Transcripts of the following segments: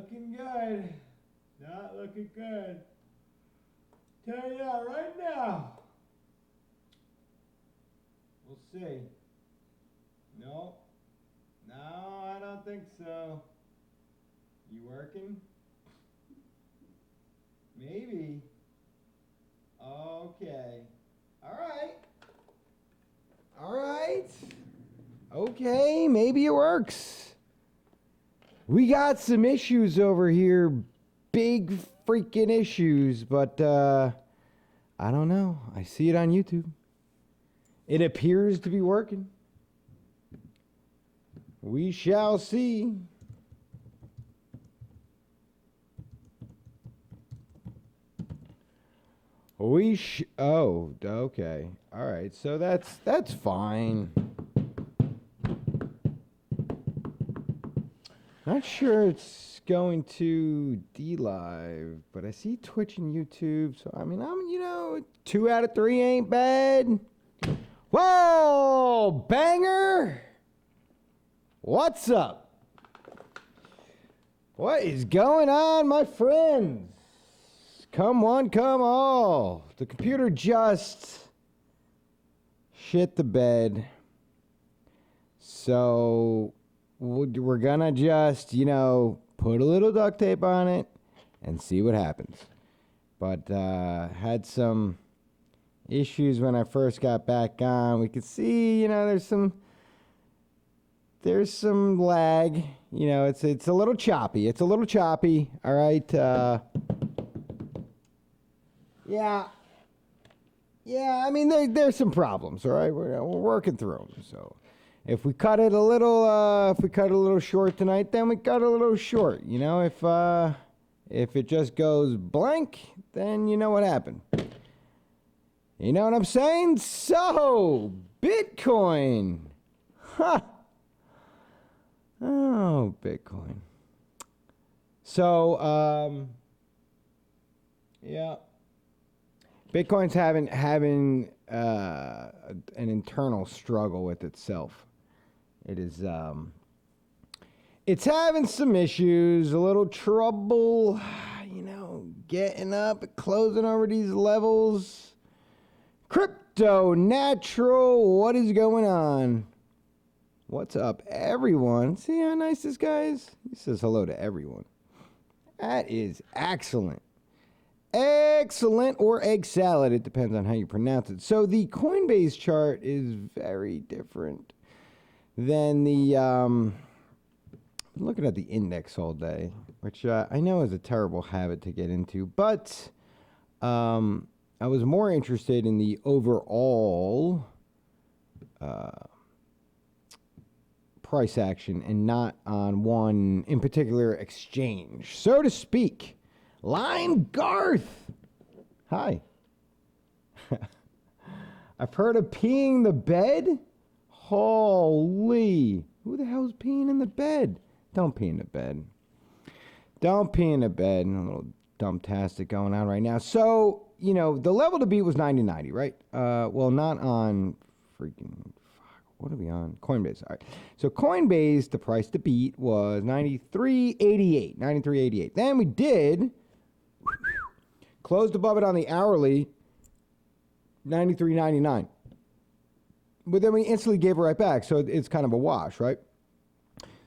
looking good. Not looking good. Tell you that right now. We'll see. No. No, I don't think so. You working? Maybe. Okay. All right. All right. Okay, maybe it works. We got some issues over here. Big freaking issues, but I don't know. I see it on YouTube. It appears to be working. We shall see. Oh, okay. All right. So that's fine. Not sure it's going to D-Live, but I see Twitch and YouTube. So, I mean, 2 out of 3 ain't bad. Whoa, banger. What's up? What is going on, my friends? Come one, come all. The computer just shit the bed. So we're gonna just, put a little duct tape on it and see what happens. But had some issues when I first got back on. We could see, there's some lag. It's a little choppy. It's a little choppy. All right. Yeah. I mean, there's some problems. All right. We're working through them. So if we cut it a little short tonight, then we cut it a little short. If it just goes blank, then you know what happened. You know what I'm saying? So, Bitcoin. Huh. Oh, Bitcoin. So, yeah. Bitcoin's having an internal struggle with itself. It is, it's having some issues, a little trouble, getting up, closing over these levels. Crypto Natural, what is going on? What's up, everyone? See how nice this guy is? He says hello to everyone. That is excellent. Excellent, or egg salad. It depends on how you pronounce it. So the Coinbase chart is very different than the... I'm looking at the index all day, which I know is a terrible habit to get into, but I was more interested in the overall price action and not on one in particular exchange, so to speak. Lime Garth. Hi. I've heard of peeing the bed. Holy. Who the hell's peeing in the bed? Don't pee in the bed. Don't pee in the bed. A little dumptastic going on right now. So, the level to beat was 90.90, right? Well, not on freaking... What are we on? Coinbase. All right. So Coinbase, the price to beat was 93.88. 93.88. Then we did... closed above it on the hourly, 93.99. But then we instantly gave it right back, so it's kind of a wash, right?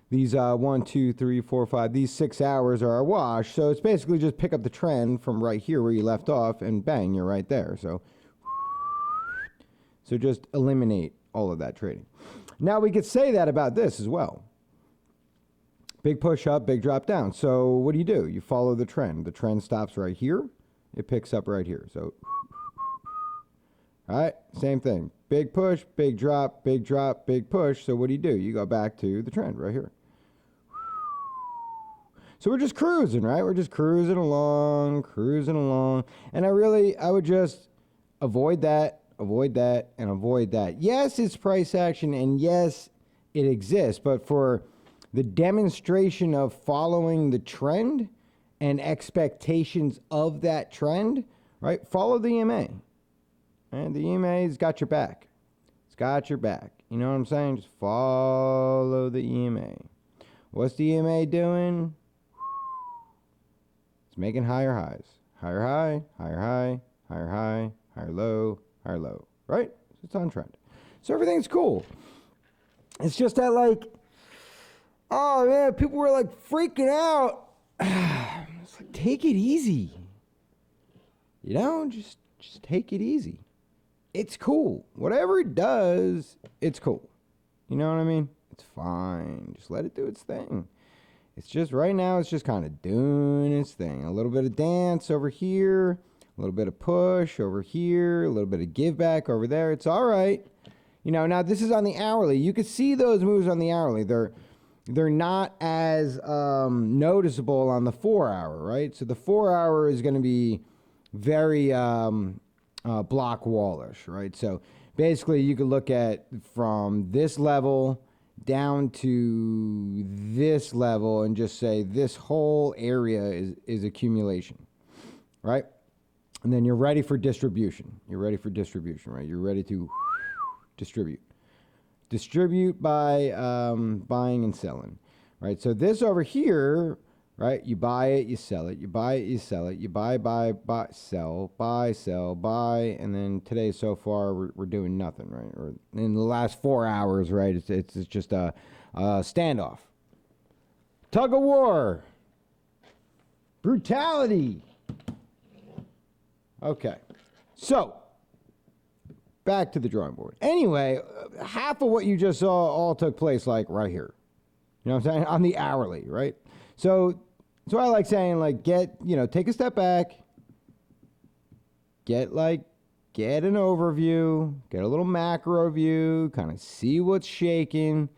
These 1, 2, 3, 4, 5, these 6 hours are a wash. So it's basically just pick up the trend from right here where you left off, and bang, you're right there. So just eliminate all of that trading. Now we could say that about this as well. Big push up, big drop down. So what do? You follow the trend. The trend stops right here. It picks up right here. So, all right, same thing. Big push, big drop, big push. So what do? You go back to the trend right here. So we're just cruising, right? We're just cruising along. And I would just avoid that, and avoid that. Yes, it's price action, and yes, it exists. But for the demonstration of following the trend and expectations of that trend, right? Follow the EMA. And the EMA's got your back. It's got your back. You know what I'm saying? Just follow the EMA. What's the EMA doing? making higher highs. Higher high, higher high, higher high, higher low, right? It's on trend. So everything's cool. It's just that, like, oh man, people were like freaking out. It's like, take it easy. You know, just take it easy. It's cool. Whatever it does, it's cool. You know what I mean? It's fine. Just let it do its thing. It's just right now, it's just kind of doing its thing. A little bit of dance over here, a little bit of push over here, a little bit of give back over there. It's all right. You know, now this is on the hourly. You can see those moves on the hourly. They're not as noticeable on the 4 hour, right? So the 4 hour is going to be very block wallish, right? So basically you could look at from this level down to this level and just say this whole area is accumulation, right? And then you're ready for distribution. You're ready for distribution, right? You're ready to distribute. Distribute by buying and selling, right? So this over here, right? You buy it, you sell it. You buy it, you sell it. You buy, sell, buy, and then today so far we're doing nothing, right? Or in the last 4 hours, right? It's just a standoff, tug of war, brutality. Okay, so back to the drawing board. Anyway, half of what you just saw all took place like right here. You know what I'm saying? On the hourly, right? So I like saying, like, take a step back, get an overview, get a little macro view, kind of see what's shaking.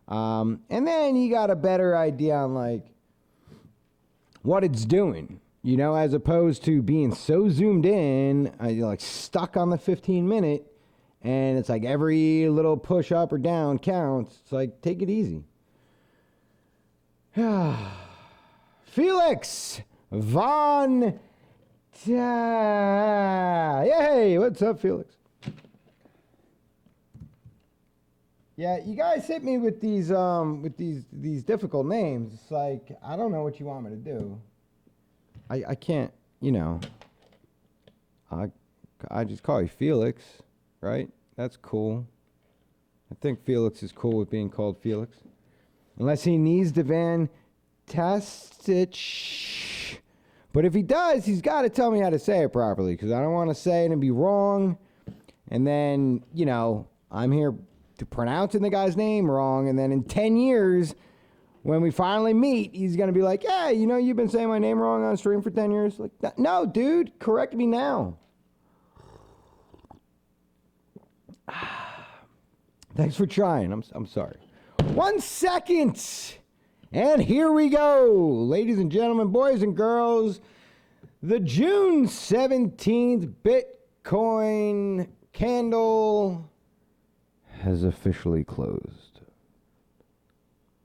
And then you got a better idea on, like, what it's doing, you know, as opposed to being so zoomed in, you're like stuck on the 15-minute, and it's like every little push up or down counts. It's like, take it easy. Felix Von Yay, what's up, Felix? Yeah, you guys hit me with these difficult names. It's like, I don't know what you want me to do. I can't, you know. I just call you Felix, right? That's cool. I think Felix is cool with being called Felix. Unless he needs the Fantastic. But if he does, he's got to tell me how to say it properly, because I don't want to say it and be wrong. And then, you know, I'm here to pronouncing the guy's name wrong. And then in 10 years, when we finally meet, he's going to be like, yeah, you know, you've been saying my name wrong on stream for 10 years. Like, no, dude, correct me now. Thanks for trying. I'm sorry. 1 second. And here we go. Ladies and gentlemen, boys and girls, the June 17th Bitcoin candle has officially closed.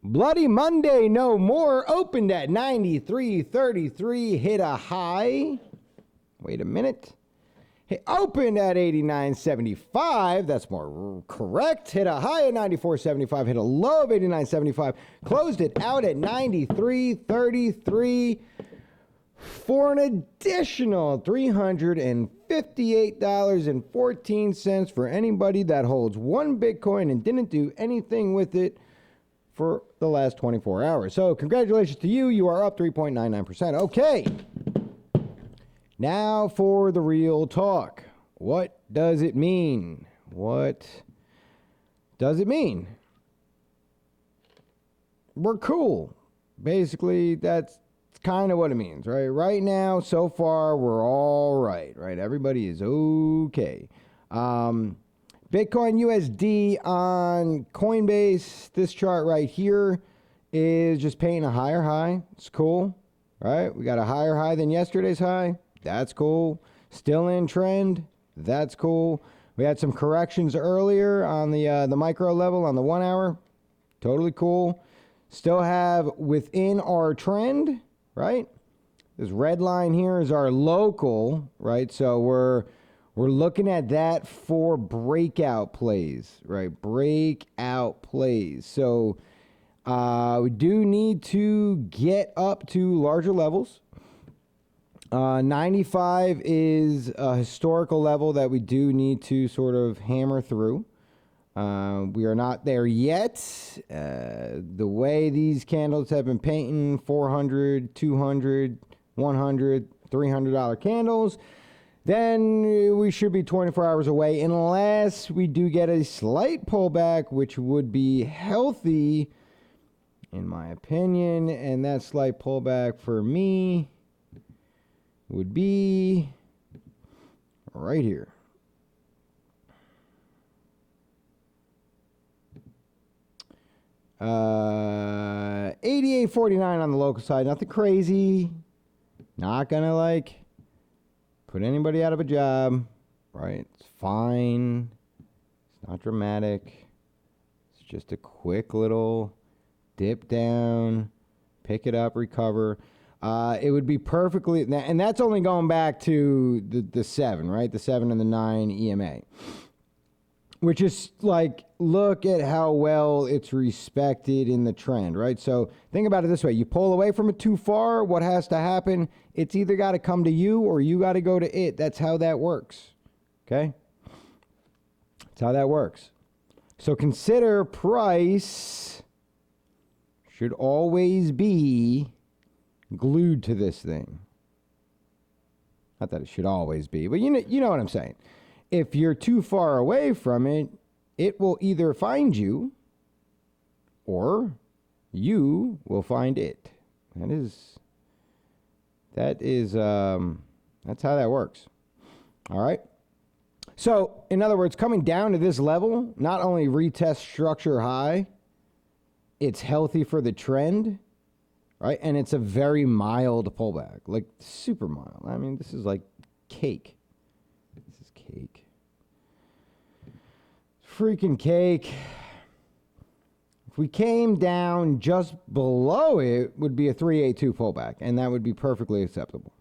Bloody Monday no more. Opened at 93.33. Hit a high. Wait a minute. It opened at 89.75. That's more correct. Hit a high at 94.75. Hit a low of 89.75. Closed it out at 93.33 for an additional $358.14 for anybody that holds one Bitcoin and didn't do anything with it for the last 24 hours. So congratulations to you. You are up 3.99%. Okay. Now for the real talk. What does it mean? What does it mean? We're cool. Basically, that's kind of what it means, right? Right now, so far, we're all right? Everybody is okay. Bitcoin USD on Coinbase, this chart right here is just painting a higher high. It's cool, right? We got a higher high than yesterday's high. That's cool. Still in trend. That's cool. We had some corrections earlier on the micro level on the 1 hour. Totally cool. Still have within our trend, right? This red line here is our local, right? So we're looking at that for breakout plays, right? Breakout plays. So we do need to get up to larger levels. 95 is a historical level that we do need to sort of hammer through. We are not there yet. The way these candles have been painting, 400, 200, 100, $300 candles, then we should be 24 hours away unless we do get a slight pullback, which would be healthy, in my opinion. And that slight pullback for me would be right here. Uh, 88.49 on the local side. Nothing crazy. Not gonna like put anybody out of a job, right? It's fine. It's not dramatic. It's just a quick little dip down, pick it up, recover. It would be perfectly, and that's only going back to the 7, right? The 7 and the 9 EMA. Which is like, look at how well it's respected in the trend, right? So think about it this way. You pull away from it too far, what has to happen? It's either got to come to you or you got to go to it. That's how that works, okay? That's how that works. So consider price should always be glued to this thing. Not that it should always be, but you know what I'm saying. If you're too far away from it, it will either find you or you will find it. That's how that works. All right. So in other words, coming down to this level, not only retest structure high, it's healthy for the trend, right? And it's a very mild pullback, like super mild. I mean, this is like cake. Cake. Freaking cake. If we came down just below it, would be a 382 pullback, and that would be perfectly acceptable.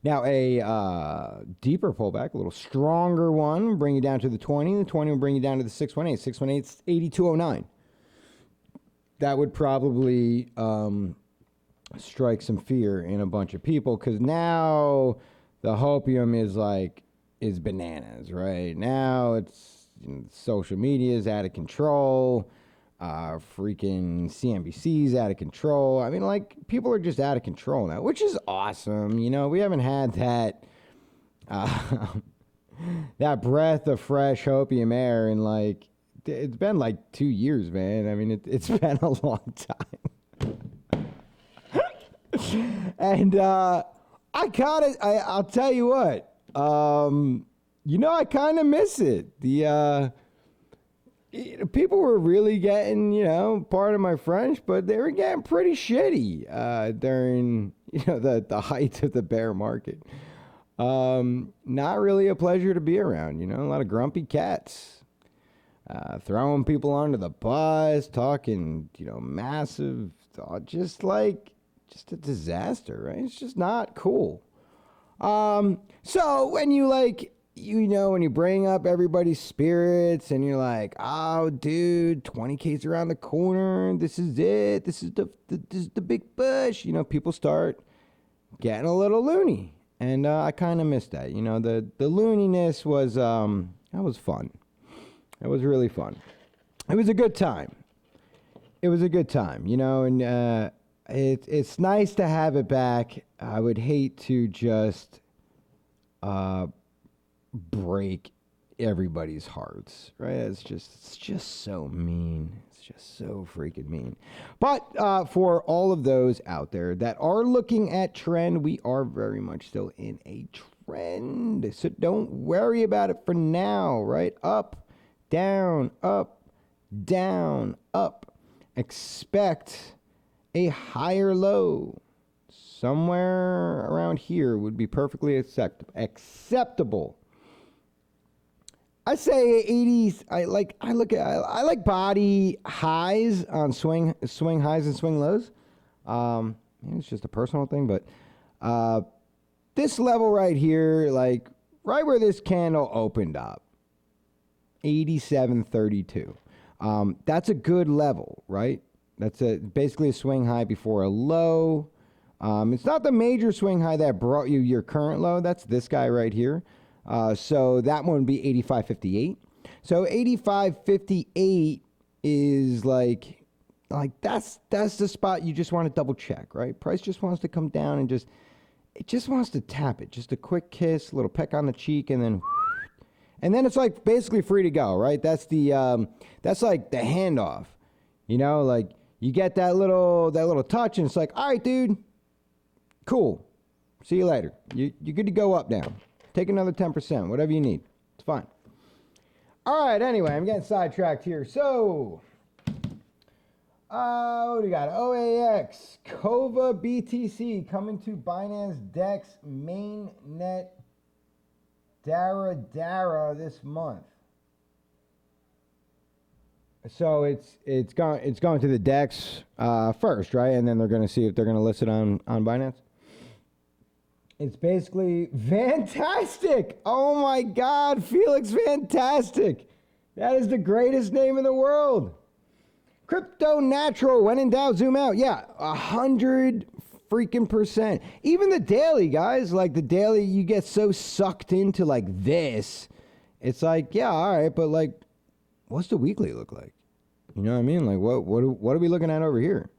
Now, a deeper pullback, a little stronger one, bring you down to the 20. The 20 will bring you down to the 618. 618 is 8209. That would probably strike some fear in a bunch of people, because now the hopium is bananas, right? Now it's, social media is out of control. Freaking CNBC's out of control. I mean, like, people are just out of control now, which is awesome. We haven't had that that breath of fresh hopium air in like, it's been like 2 years, man. I mean, it's been a long time. And I'll tell you what, I kind of miss it. People were really getting, part of my French, but they were getting pretty shitty during, the height of the bear market. Not really a pleasure to be around, a lot of grumpy cats. Throwing people under the bus, talking, massive, just a disaster, right? It's just not cool. So when you when you bring up everybody's spirits and you're like, oh, dude, 20K's around the corner. This is it. This is the big push. People start getting a little loony. And I kind of missed that. The looniness was, that was fun. It was really fun. It was a good time. And it's nice to have it back. I would hate to just break everybody's hearts, right? It's just so mean. It's just so freaking mean. But for all of those out there that are looking at trend, we are very much still in a trend. So don't worry about it for now, right? Up, down, up, down, up. Expect a higher low. Somewhere around here would be perfectly acceptable. I say 80s. I like body highs on swing highs and swing lows. It's just a personal thing, but this level right here, like right where this candle opened up, 87.32. That's a good level, right? That's basically a swing high before a low. It's not the major swing high that brought you your current low. That's this guy right here. So that one would be 85.58. So 85.58 is like that's the spot you just want to double check, right? Price just wants to come down and it just wants to tap it. Just a quick kiss, a little peck on the cheek, and then it's like basically free to go, right? That's that's like the handoff. You know, like you get that little touch, and it's like, all right, dude, cool. See you later. You're good to go up now. Take another 10%, whatever you need. It's fine. All right, anyway, I'm getting sidetracked here. So, what do we got? OAX, KOVA BTC coming to Binance DEX mainnet Dara this month. So it's going to the DEX first, right? And then they're going to see if they're going to list it on Binance. It's basically fantastic. Oh my God, Felix Fantastic. That is the greatest name in the world. Crypto Natural, when in doubt, zoom out. Yeah, 100 freaking %. Even the daily, guys, like the daily, you get so sucked into like this. It's like, yeah, all right, but like, what's the weekly look like? You know what I mean? Like, what are we looking at over here?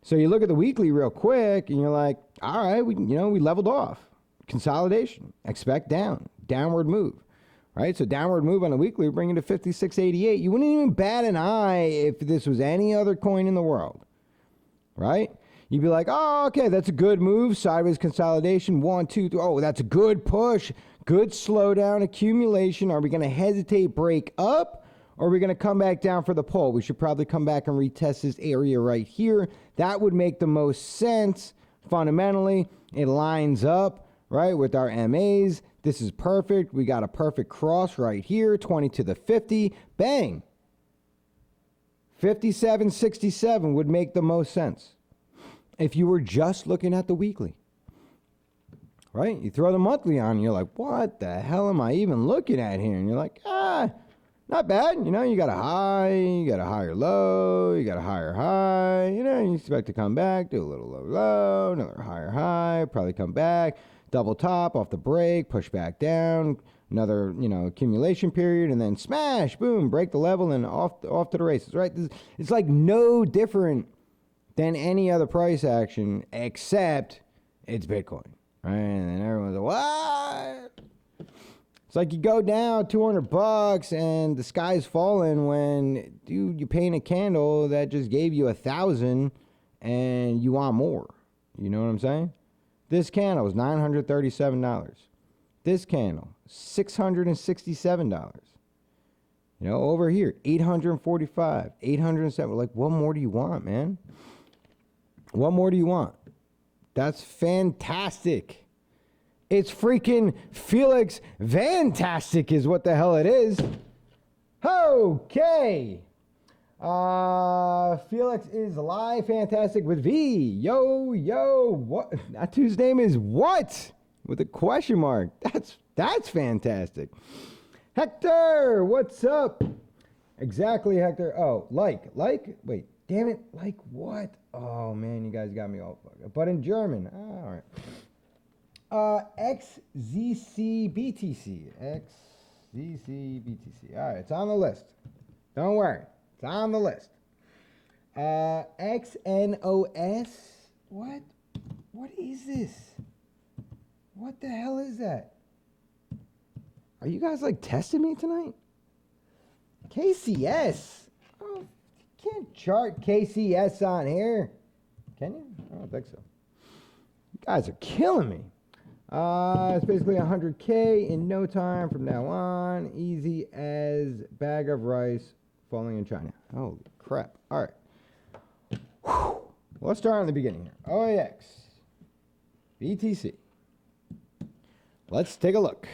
So you look at the weekly real quick, and you're like, all right, we leveled off. Consolidation. Expect downward move. Right? So downward move on the weekly, we're bringing to 56.88. You wouldn't even bat an eye if this was any other coin in the world. Right? You'd be like, oh, okay, that's a good move. Sideways consolidation. 1, 2, 3. Oh, that's a good push. Good slowdown accumulation. Are we going to hesitate, break up? Or are we going to come back down for the pull? We should probably come back and retest this area right here. That would make the most sense. Fundamentally, it lines up, right, with our MAs. This is perfect. We got a perfect cross right here, 20 to the 50. Bang. 57.67 would make the most sense if you were just looking at the weekly. Right? You throw the monthly on, and you're like, what the hell am I even looking at here? And you're like, not bad. You know, you got a high, you got a higher low, you got a higher high. You know, you expect to come back, do a little low, low, another higher high, probably come back, double top off the break, push back down, another, accumulation period, and then smash, boom, break the level and off to the races, right? It's like no different than any other price action except it's Bitcoin, right? And then everyone's like, what? It's like you go down $200 and the sky's falling when, dude, you paint a candle that just gave you 1,000 and you want more. You know what I'm saying? This candle was $937. This candle, $667. Over here, $845, $807. Like, what more do you want, man? What more do you want? That's fantastic. It's freaking Felix Fantastic is what the hell it is. Okay. Felix is live fantastic with V. Yo. What? That dude's name is what? With a question mark. That's fantastic. Hector, what's up? Exactly, Hector. Oh, like. Wait, damn it. Like what? Oh, man, you guys got me all fucked up. But in German. All right. XZCBTC. XZCBTC. All right, it's on the list. Don't worry. It's on the list. XNOS. What? What is this? What the hell is that? Are you guys like testing me tonight? KCS. Oh, you can't chart KCS on here. Can you? I don't think so. You guys are killing me. It's basically 100K in no time from now on. Easy as bag of rice falling in China. Holy crap. All right. Whew. Let's start on the beginning here. OAX. BTC. Let's take a look.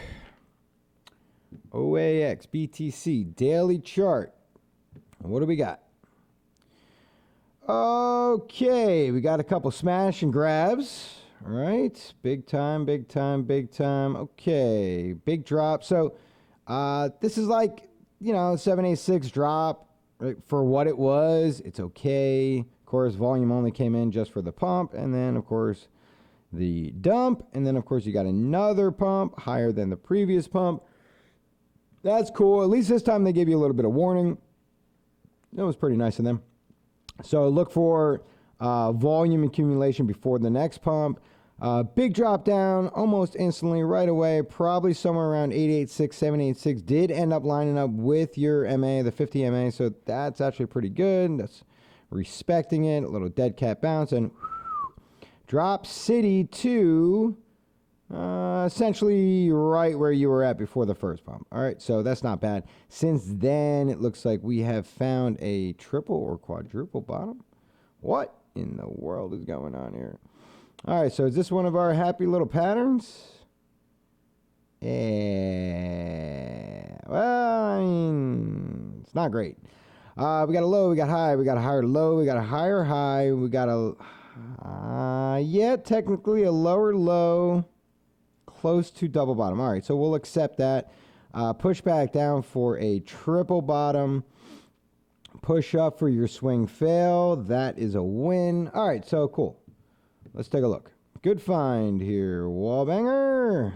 OAX, BTC, daily chart. What do we got? Okay, we got a couple smash and grabs. All right, big time. Okay, big drop. So this is like, 786 drop, right? For what it was. It's okay. course, volume only came in just for the pump, and then, of course, the dump, and then, of course, you got another pump higher than the previous pump. That's cool. At least this time they gave you a little bit of warning. That was pretty nice of them. So look for volume accumulation before the next pump. Big drop down almost instantly right away, probably somewhere around 886, 786. Did end up lining up with your MA, the 50 MA, so that's actually pretty good. That's respecting it. A little dead cat bounce, and drop city to essentially right where you were at before the first pump. All right, so that's not bad. Since then, it looks like we have found a triple or quadruple bottom. What in the world is going on here? All right, so is this one of our happy little patterns? Yeah. Well, I mean, it's not great. We got a low, we got high, we got a higher low, we got a higher high, we got a, technically a lower low, close to double bottom. All right, so we'll accept that. Push back down for a triple bottom. Push up for your swing fail. That is a win. All right, so cool. Let's take a look. Good find here, Wallbanger.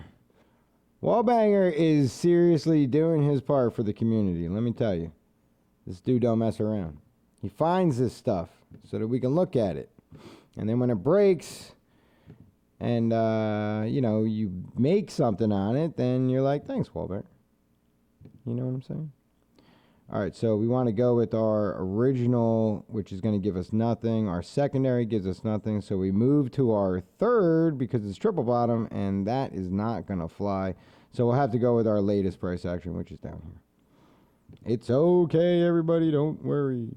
Wallbanger is seriously doing his part for the community. Let me tell you, this dude don't mess around. He finds this stuff so that we can look at it. And then when it breaks and, you make something on it, then you're like, thanks, Wallbanger. You know what I'm saying? All right, so we want to go with our original, which is going to give us nothing. Our secondary gives us nothing, so we move to our third because it's triple bottom, and that is not going to fly. So we'll have to go with our latest price action, which is down here. It's okay, everybody, don't worry.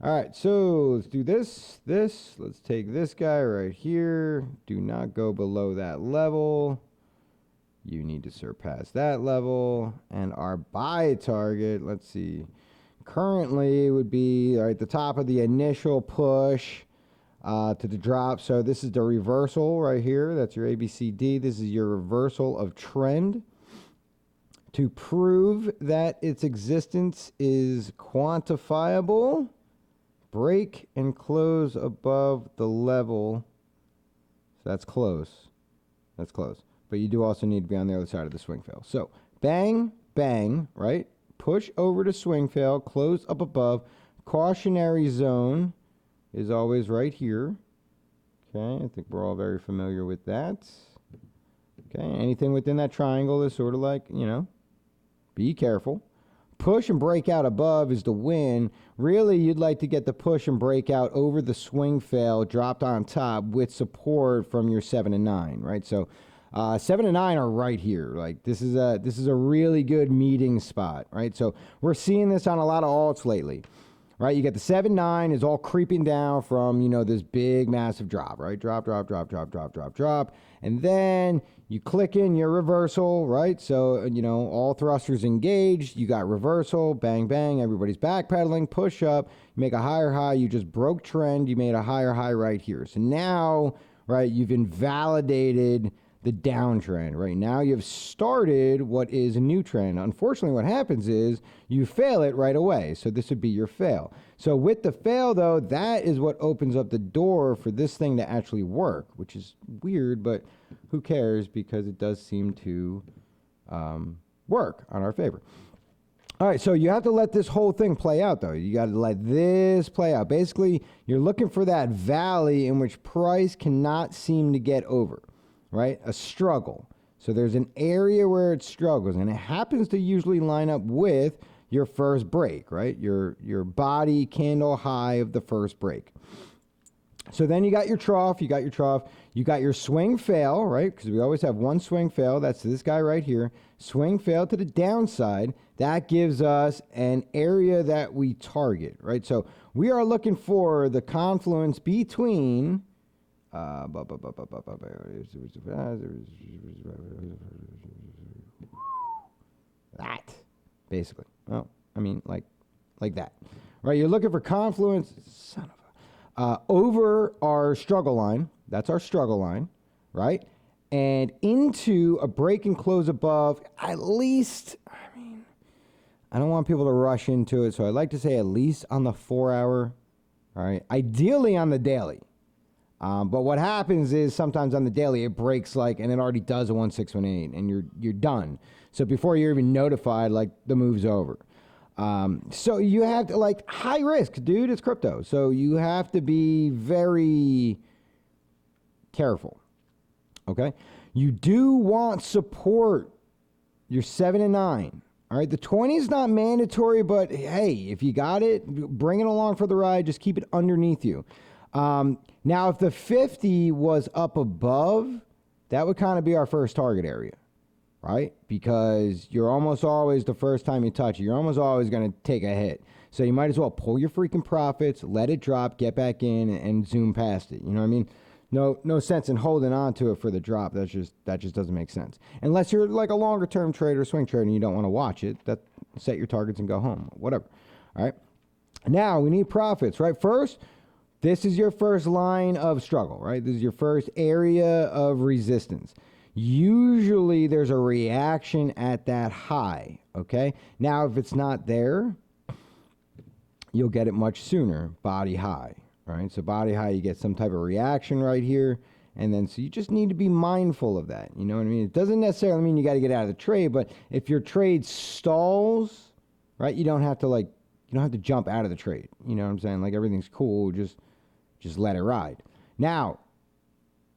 All right, so let's do this. Let's take this guy right here. Do not go below that level. You need to surpass that level. And our buy target, let's see, currently would be right at the top of the initial push to the drop. So this is the reversal right here. That's your ABCD. This is your reversal of trend. To prove that its existence is quantifiable, break and close above the level. So that's close. That's close. But you do also need to be on the other side of the swing fail. So bang, bang, right? Push over to swing fail, close up above. Cautionary zone is always right here. Okay, I think we're all very familiar with that. Okay, anything within that triangle is sort of like, be careful. Push and break out above is the win. Really, you'd like to get the push and break out over the swing fail, dropped on top with support from your 7 and 9, right? So 7 and 9 are right here. Like this is a really good meeting spot, right? So we're seeing this on a lot of alts lately, right? You get the 7-9 is all creeping down from, this big massive drop, right? Drop, and then you click in your reversal, right? So, all thrusters engaged, you got reversal, bang, bang, everybody's backpedaling, push up, you make a higher high, you just broke trend, you made a higher high right here. So now, right, you've invalidated the downtrend. Right now you've started what is a new trend. Unfortunately, what happens is you fail it right away. So this would be your fail. So with the fail, though, that is what opens up the door for this thing to actually work, which is weird, but who cares, because it does seem to work on our favor. All right, so you have to let this whole thing play out, though. You got to let this play out. Basically, you're looking for that valley in which price cannot seem to get over. Right? A struggle. So there's an area where it struggles, and it happens to usually line up with your first break, right? Your body candle high of the first break. So then you got your trough, you got your swing fail, right? Because we always have one swing fail. That's this guy right here. Swing fail to the downside. That gives us an area that we target, right? So we are looking for the confluence between that, basically. Well, I mean, like that, right? You're looking for confluence, over our struggle line. That's our struggle line, right? And into a break and close above, at least, I don't want people to rush into it, so I'd like to say at least on the 4 hour, All right, ideally on the daily. But what happens is sometimes on the daily it breaks and it already does a 1618 and you're done. So before you're even notified, the move's over. So you have to high risk, dude. It's crypto, so you have to be very careful. Okay, you do want support. Your 7 and 9. All right, the 20 is not mandatory, but hey, if you got it, bring it along for the ride. Just keep it underneath you. Now, if the 50 was up above, that would kind of be our first target area, right? Because you're almost always, the first time you touch it, you're almost always going to take a hit. So you might as well pull your freaking profits, let it drop, get back in, and zoom past it. You know what I mean? No sense in holding on to it for the drop. That just doesn't make sense. Unless you're a longer term trader, swing trader, and you don't want to watch it. Set your targets and go home. Whatever. All right. Now we need profits, right? First, this is your first line of struggle, right? This is your first area of resistance. Usually there's a reaction at that high. Okay. Now if it's not there, you'll get it much sooner. Body high. Right, so body high, you get some type of reaction right here, and then so you just need to be mindful of that. You know what I mean? It doesn't necessarily mean you got to get out of the trade, but if your trade stalls, right, you don't have to jump out of the trade. You know what I'm saying? Everything's cool, just let it ride. Now,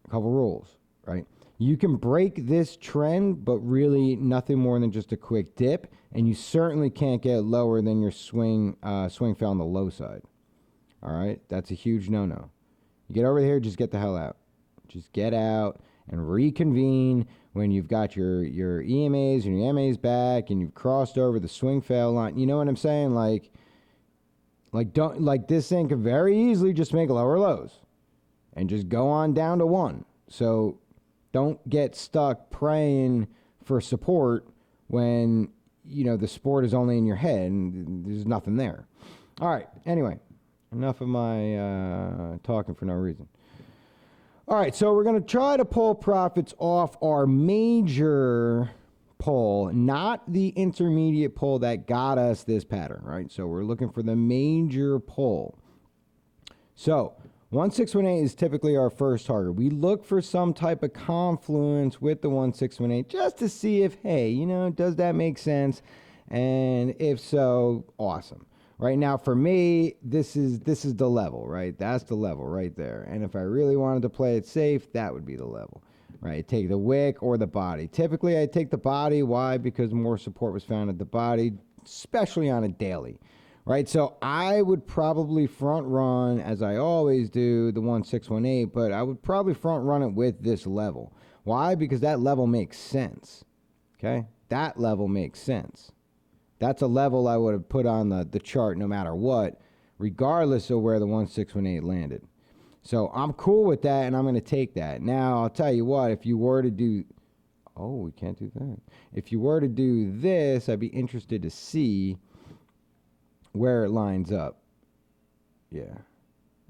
a couple rules, right? You can break this trend, but really nothing more than just a quick dip, and you certainly can't get lower than your swing fail on the low side. All right, that's a huge no-no. You get over here, just get the hell out. Just get out and reconvene when you've got your EMAs and your MAs back and you've crossed over the swing fail line. You know what I'm saying? This thing could very easily just make lower lows and just go on down to 1. So don't get stuck praying for support when the support is only in your head and there's nothing there. All right, anyway. Enough of my talking for no reason. All right, so we're going to try to pull profits off our major pull, not the intermediate pull that got us this pattern, right? So we're looking for the major pull. So 1618 is typically our first target. We look for some type of confluence with the 1618 just to see if, hey, does that make sense? And if so, awesome. Right now, for me, this is the level, right? That's the level right there. And if I really wanted to play it safe, that would be the level, right? Take the wick or the body. Typically, I take the body. Why? Because more support was found at the body, especially on a daily, right? So I would probably front run, as I always do, the 1618, but I would probably front run it with this level. Why? Because that level makes sense, okay? That level makes sense. That's a level I would have put on the chart no matter what, regardless of where the 1618 landed. So I'm cool with that, and I'm going to take that. Now, I'll tell you what, if you were to do... Oh, we can't do that. If you were to do this, I'd be interested to see where it lines up. Yeah.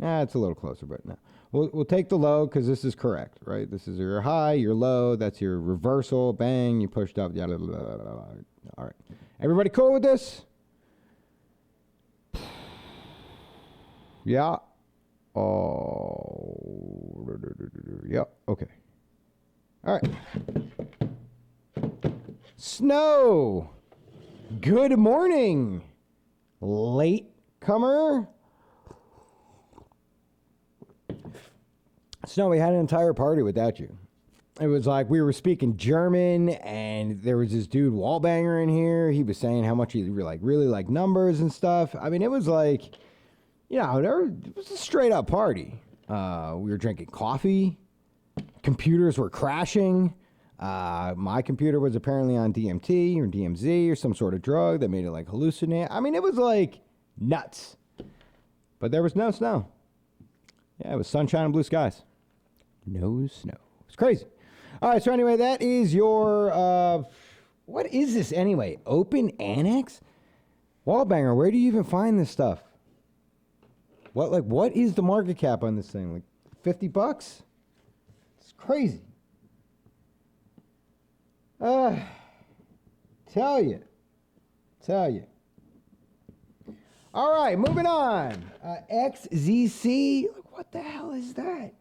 It's a little closer, but no. We'll take the low because this is correct, right? This is your high, your low. That's your reversal. Bang, you pushed up. All right. Everybody cool with this? Yeah. Oh. Yeah. Okay. All right. Snow. Good morning, late comer. Snow, we had an entire party without you. It was like we were speaking German, and there was this dude Wallbanger in here. He was saying how much he really liked numbers and stuff. I mean, it was it was a straight up party. We were drinking coffee. Computers were crashing. My computer was apparently on DMT or DMZ or some sort of drug that made it hallucinate. I mean, it was nuts. But there was no snow. Yeah, it was sunshine and blue skies. No snow. It's crazy. All right, so anyway, that is your, what is this anyway? Open Annex? Wallbanger, where do you even find this stuff? What is the market cap on this thing? $50? It's crazy. Tell you. All right, moving on. XZC. What the hell is that?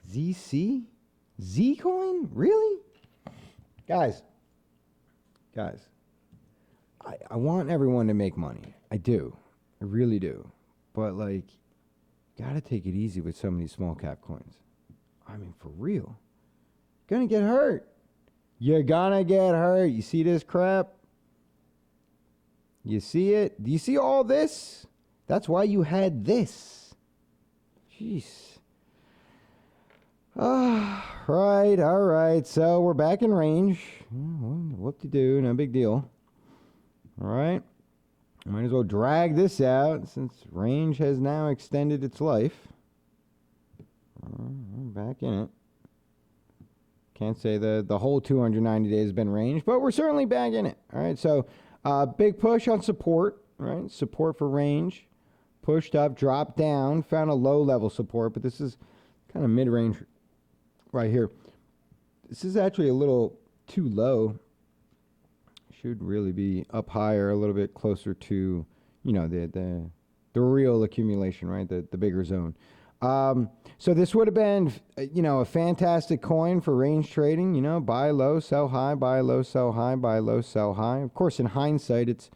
XZC? Zcoin? Really? Guys. I want everyone to make money. I do. I really do. But, like, gotta take it easy with some of these small cap coins. I mean, for real. Gonna get hurt. You're gonna get hurt. You see this crap? You see it? Do you see all this? That's why you had this. Jeez. Right, all right. So we're back in range. What to do? No big deal. All right. Might as well drag this out since range has now extended its life. Back in it. Can't say the whole 290 days has been range, but we're certainly back in it. All right, so big push on support, right? Support for range. Pushed up, dropped down, found a low level support, but this is kind of mid-range right here. This is actually a little too low. Should really be up higher, a little bit closer to, you know, the real accumulation, right? The bigger zone. So this would have been, you know, a fantastic coin for range trading, you know, buy low, sell high, buy low, sell high, buy low, sell high. Of course, in hindsight, it's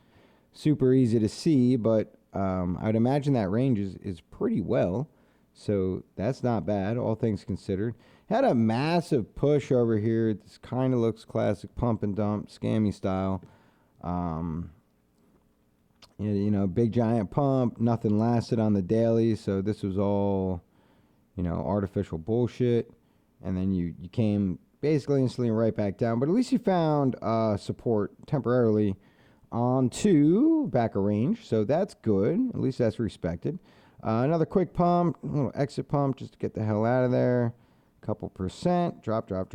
super easy to see, but I'd imagine that range is pretty well. So that's not bad, all things considered. Had a massive push over here. This kind of looks classic pump and dump, scammy style. You know, big giant pump. Nothing lasted on the daily, so this was all, you know, artificial bullshit. And then you came basically instantly right back down. But at least you found support temporarily onto backer range, so that's good. At least that's respected. Another quick pump, a little exit pump just to get the hell out of there. Couple percent. Drop. All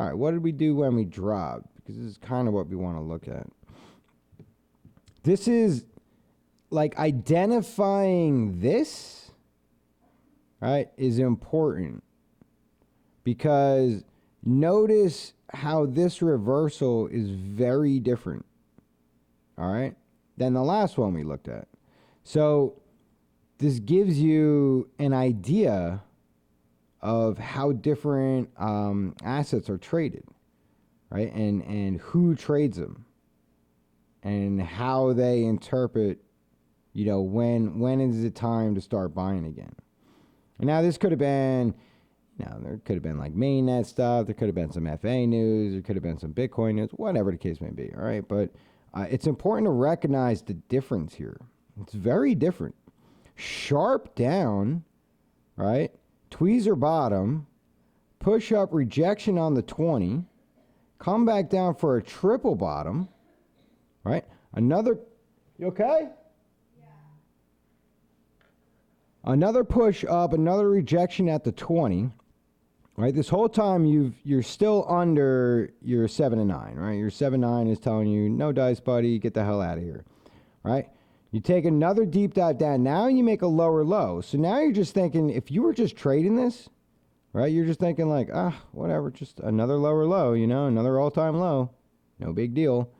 right, what did we do when we dropped? Because this is kind of what we want to look at. This is like identifying this, right, is important. Because notice how this reversal is very different, all right, than the last one we looked at. So this gives you an idea of how different assets are traded, right? And who trades them and how they interpret, you know, when is it time to start buying again. And now this could have been, you know, there could have been like mainnet stuff. There could have been some FA news. There could have been some Bitcoin news, whatever the case may be, all right? But it's important to recognize the difference here. It's very different. Sharp down, right? Tweezer bottom, push up rejection on the 20, come back down for a triple bottom, right? Another, you okay? Yeah. Another push up, another rejection at the 20, right? This whole time you're still under your 7 and 9, right? Your 7-9 is telling you, no dice, buddy, get the hell out of here, right? You take another deep dive down. Now you make a lower low. So now you're just thinking, if you were just trading this, right, you're just thinking like, whatever, just another lower low, you know, another all-time low. No big deal,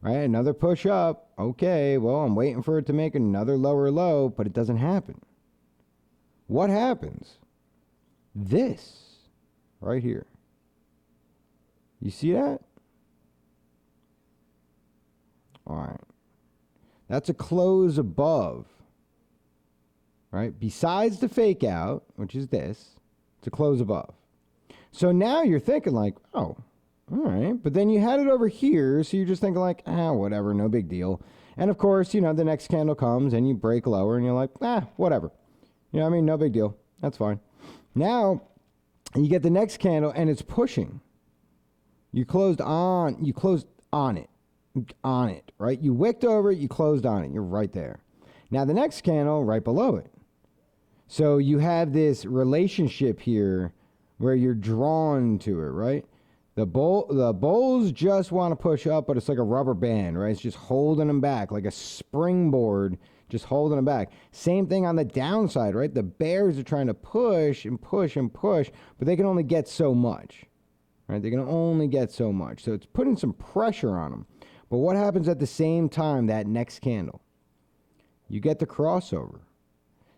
right? Another push up. Okay, well, I'm waiting for it to make another lower low, but it doesn't happen. What happens? This right here. You see that? All right. That's a close above, right? Besides the fake out, which is this, it's a close above. So now you're thinking like, oh, all right. But then you had it over here, so you're just thinking like, whatever, no big deal. And of course, you know, the next candle comes and you break lower and you're like, whatever. You know what I mean? No big deal. That's fine. Now, you get the next candle and it's pushing. You closed on it. On it, right? You wicked over it, you closed on it. You're right there. Now the next candle right below it. So you have this relationship here where you're drawn to it, right? The bulls just want to push up, but it's like a rubber band, right? It's just holding them back, like a springboard, just holding them back. Same thing on the downside, right? The bears are trying to push and push and push, but they can only get so much, right? They can only get so much. So it's putting some pressure on them. But what happens at the same time, that next candle? You get the crossover.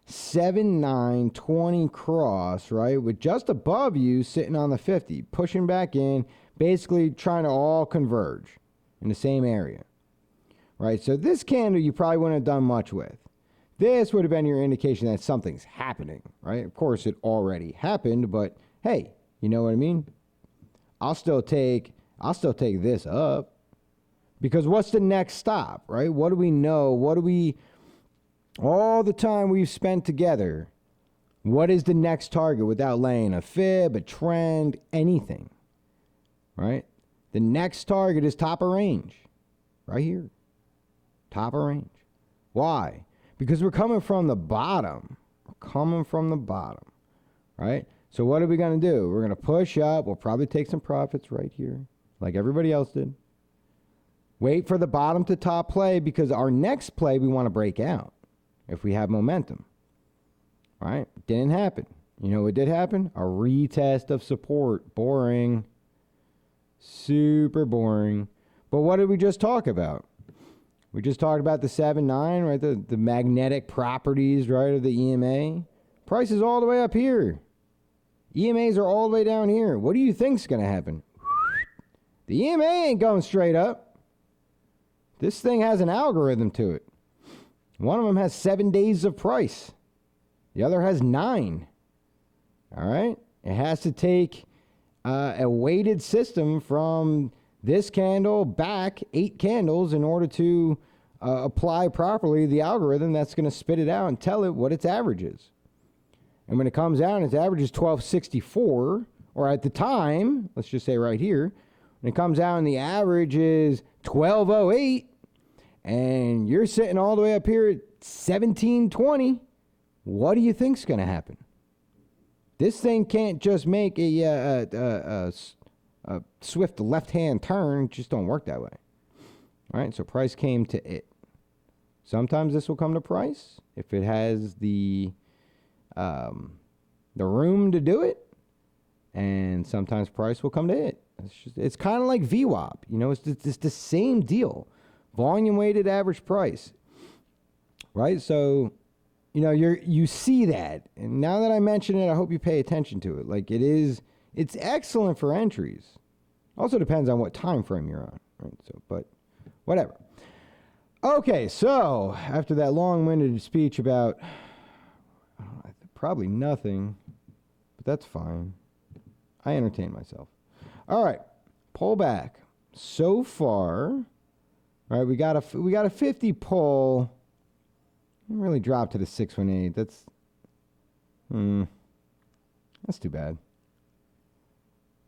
7-9-20 cross, right? With just above you sitting on the 50, pushing back in, basically trying to all converge in the same area, right? So this candle you probably wouldn't have done much with. This would have been your indication that something's happening, right? Of course, it already happened, but hey, you know what I mean? I'll still take this up, because what's the next stop, right? What do we know? All the time we've spent together, what is the next target without laying a fib, a trend, anything, right? The next target is top of range, right here, top of range. Why? Because we're coming from the bottom. Right? So what are we going to do? We're going to push up. We'll probably take some profits right here, like everybody else did. Wait for the bottom to top play, because our next play we want to break out if we have momentum. Right? Didn't happen. You know what did happen? A retest of support. Boring. Super boring. But what did we just talk about? We just talked about the 7-9, right? The magnetic properties, right, of the EMA. Price is all the way up here. EMAs are all the way down here. What do you think's going to happen? The EMA ain't going straight up. This thing has an algorithm to it. One of them has 7 days of price. The other has 9. All right? It has to take a weighted system from this candle back 8 candles in order to apply properly the algorithm that's going to spit it out and tell it what its average is. And when it comes out and its average is 1264, or at the time, let's just say right here, when it comes out and the average is 1208, and you're sitting all the way up here at 1720, what do you think's going to happen? This thing can't just make a swift left-hand turn. Just don't work that way. All right, so price came to it. Sometimes this will come to price if it has the room to do it, and sometimes price will come to it. It's kind of like VWAP. You know, it's the same deal. Volume-weighted average price, right? So, you know, you see that, and now that I mention it, I hope you pay attention to it. Like it's excellent for entries. Also depends on what time frame you're on, right? So, but whatever. Okay, so after that long-winded speech about probably nothing, but that's fine. I entertain myself. All right, pull back. So far, right? We got a 50 pull. Didn't really drop to the 618. That's too bad.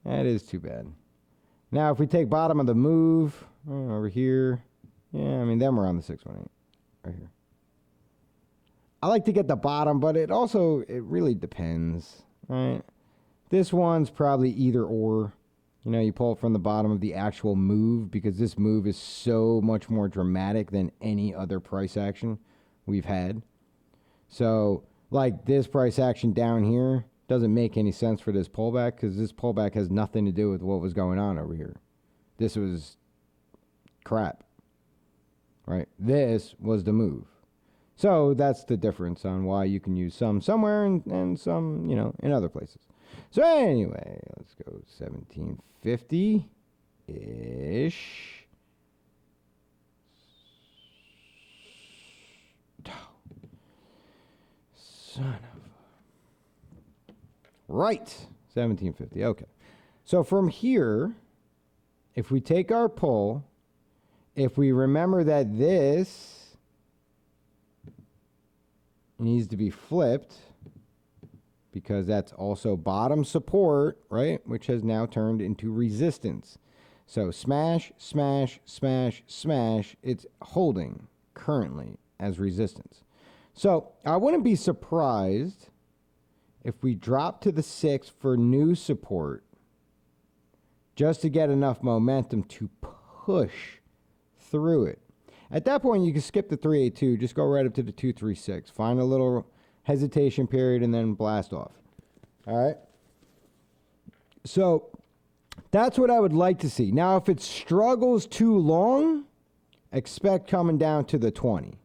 That is too bad. Now, if we take bottom of the move over here, yeah, I mean, then we're on the 618 right here. I like to get the bottom, but it really depends, right? This one's probably either or. You know, you pull it from the bottom of the actual move, because this move is so much more dramatic than any other price action we've had. So, like this price action down here doesn't make any sense for this pullback, because this pullback has nothing to do with what was going on over here. This was crap, right? This was the move. So that's the difference on why you can use some somewhere and some, you know, in other places. So anyway, let's go 1750-ish. Son of a... Right, 1750, okay. So from here, if we take our pull, if we remember that this needs to be flipped, because that's also bottom support, right? Which has now turned into resistance. So smash, smash, smash, smash. It's holding currently as resistance. So I wouldn't be surprised if we drop to the 6 for new support, just to get enough momentum to push through it. At that point, you can skip the 382, just go right up to the 236. Find a little hesitation period and then blast off. All right? So That's what I would like to see. Now, if it struggles too long, expect coming down to the 20,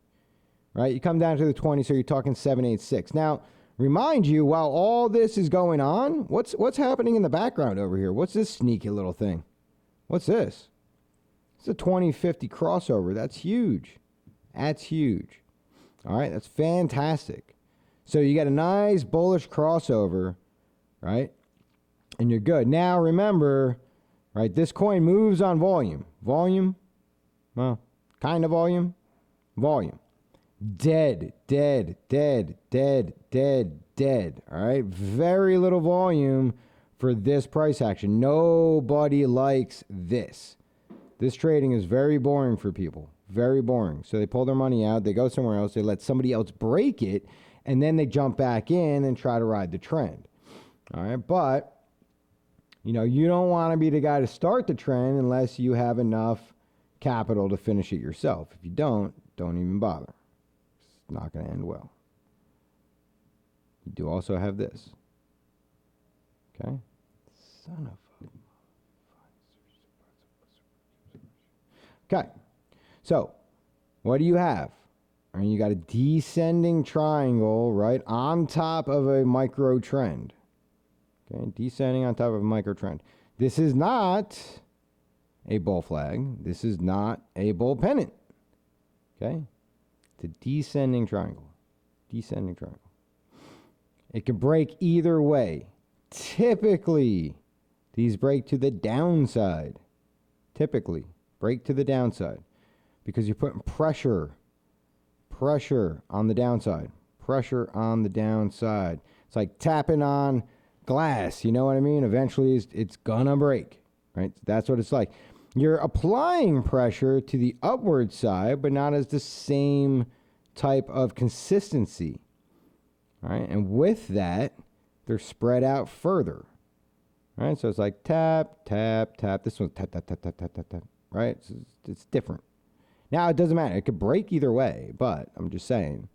right? You come down to the 20, so you're talking 786. Now, remind you, while all this is going on, what's happening in the background over here? What's this sneaky little thing? What's this? It's a 2050 crossover. That's huge. That's huge. All right, that's fantastic. So you got a nice bullish crossover, right? And you're good. Now, remember, right, this coin moves on volume. Volume, well, kind of volume. Volume. Dead, dead, dead, dead, dead, dead. All right, very little volume for this price action. Nobody likes this. This trading is very boring for people. Very boring. So they pull their money out, they go somewhere else, they let somebody else break it, and then they jump back in and try to ride the trend. All right, but you know, you don't want to be the guy to start the trend unless you have enough capital to finish it yourself. If you don't even bother. It's not going to end well. You do also have this. Okay? Son of a... Okay. So, what do you have? I mean, you got a descending triangle, right, on top of a micro trend. Okay, descending on top of a micro trend. This is not a bull flag. This is not a bull pennant. Okay? It's a descending triangle. Descending triangle. It can break either way. Typically, these break to the downside. Typically, break to the downside. Because you're putting pressure on the downside. Pressure on the downside. It's like tapping on glass, you know what I mean? Eventually it's gonna break, right? That's what it's like. You're applying pressure to the upward side, but not as the same type of consistency, all right? And with that, they're spread out further, right? So it's like tap, tap, tap. This one's tap, tap, tap, tap, tap, tap, tap, right? It's different. Now, it doesn't matter. It could break either way, but I'm just saying,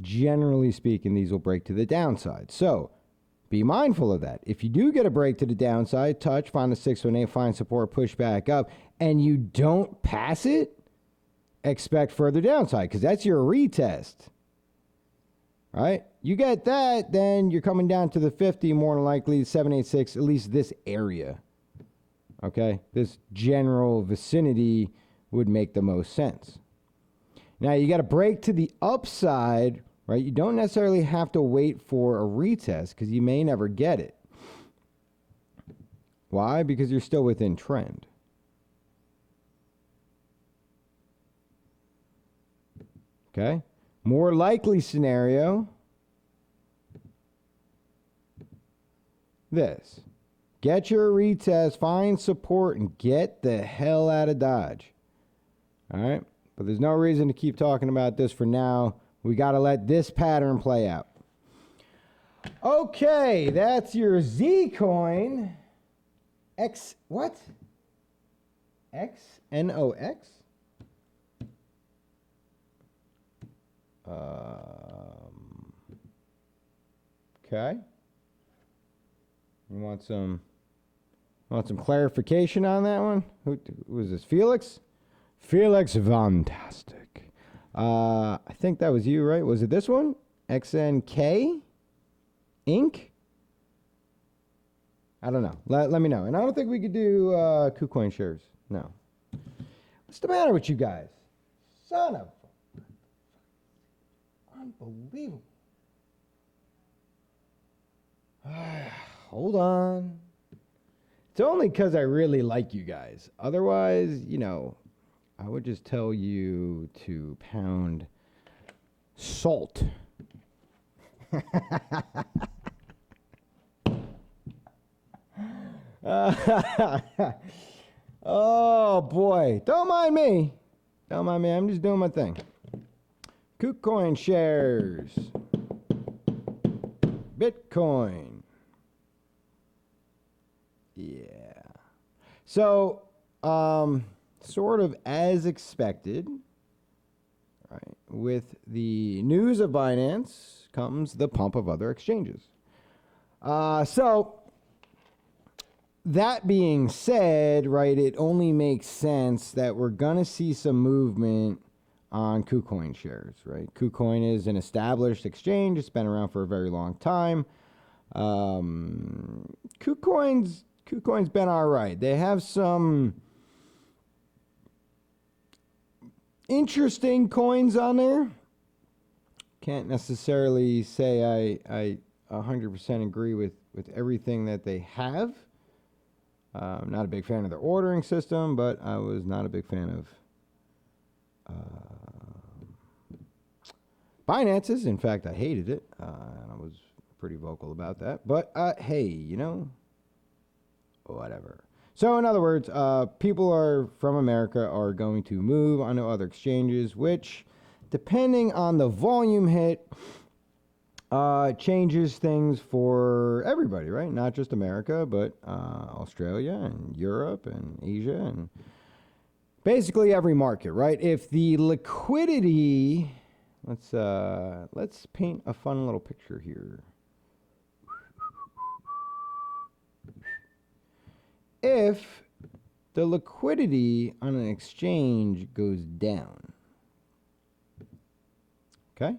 generally speaking, these will break to the downside. So be mindful of that. If you do get a break to the downside, touch, find a 618, find support, push back up, and you don't pass it, expect further downside because that's your retest, right? You get that, then you're coming down to the 50, more than likely 786, at least this area, okay? This general vicinity would make the most sense. Now, you got to break to the upside, right? You don't necessarily have to wait for a retest because you may never get it. Why? Because you're still within trend. Okay? More likely scenario, this. Get your retest, find support, and get the hell out of Dodge. All right? But there's no reason to keep talking about this for now. We got to let this pattern play out. Okay, that's your Z coin. X, what? XNOX? Okay. You want some clarification on that one? Who was this? Felix? Felix Fantastic. I think that was you, right? Was it this one? XNK Inc? I don't know. Let me know. And I don't think we could do KuCoin shares. No. What's the matter with you guys? Son of unbelievable. Hold on. It's only because I really like you guys. Otherwise, you know, I would just tell you to pound salt. Oh, boy. Don't mind me. Don't mind me. I'm just doing my thing. KuCoin shares. Bitcoin. Yeah. So, sort of as expected, right, with the news of Binance comes the pump of other exchanges. So, that being said, right, it only makes sense that we're going to see some movement on KuCoin shares, right? KuCoin is an established exchange. It's been around for a very long time. KuCoin's been all right. They have some interesting coins on there. Can't necessarily say I 100% agree with everything that they have. I'm not a big fan of their ordering system, but I was not a big fan of Binance's. In fact, I hated it, and I was pretty vocal about that. But hey, whatever. So in other words, people from America are going to move onto other exchanges, which, depending on the volume hit, changes things for everybody, right? Not just America, but Australia and Europe and Asia and basically every market, right? If the liquidity, let's paint a fun little picture here. If the liquidity on an exchange goes down, okay?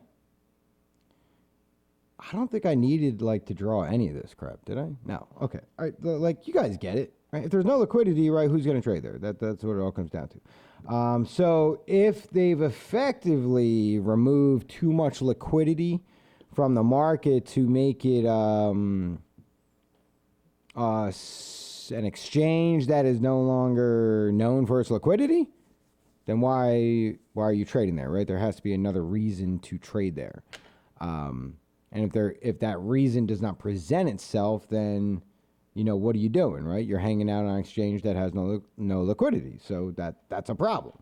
I don't think I needed to draw any of this crap, did I? No. Okay. All right. You guys get it, right? If there's no liquidity, right, who's going to trade there? That's what it all comes down to. So if they've effectively removed too much liquidity from the market to make it an exchange that is no longer known for its liquidity, then why are you trading there, right? There has to be another reason to trade there. And if that reason does not present itself, then what are you doing, right? You're hanging out on an exchange that has no liquidity, so that's a problem.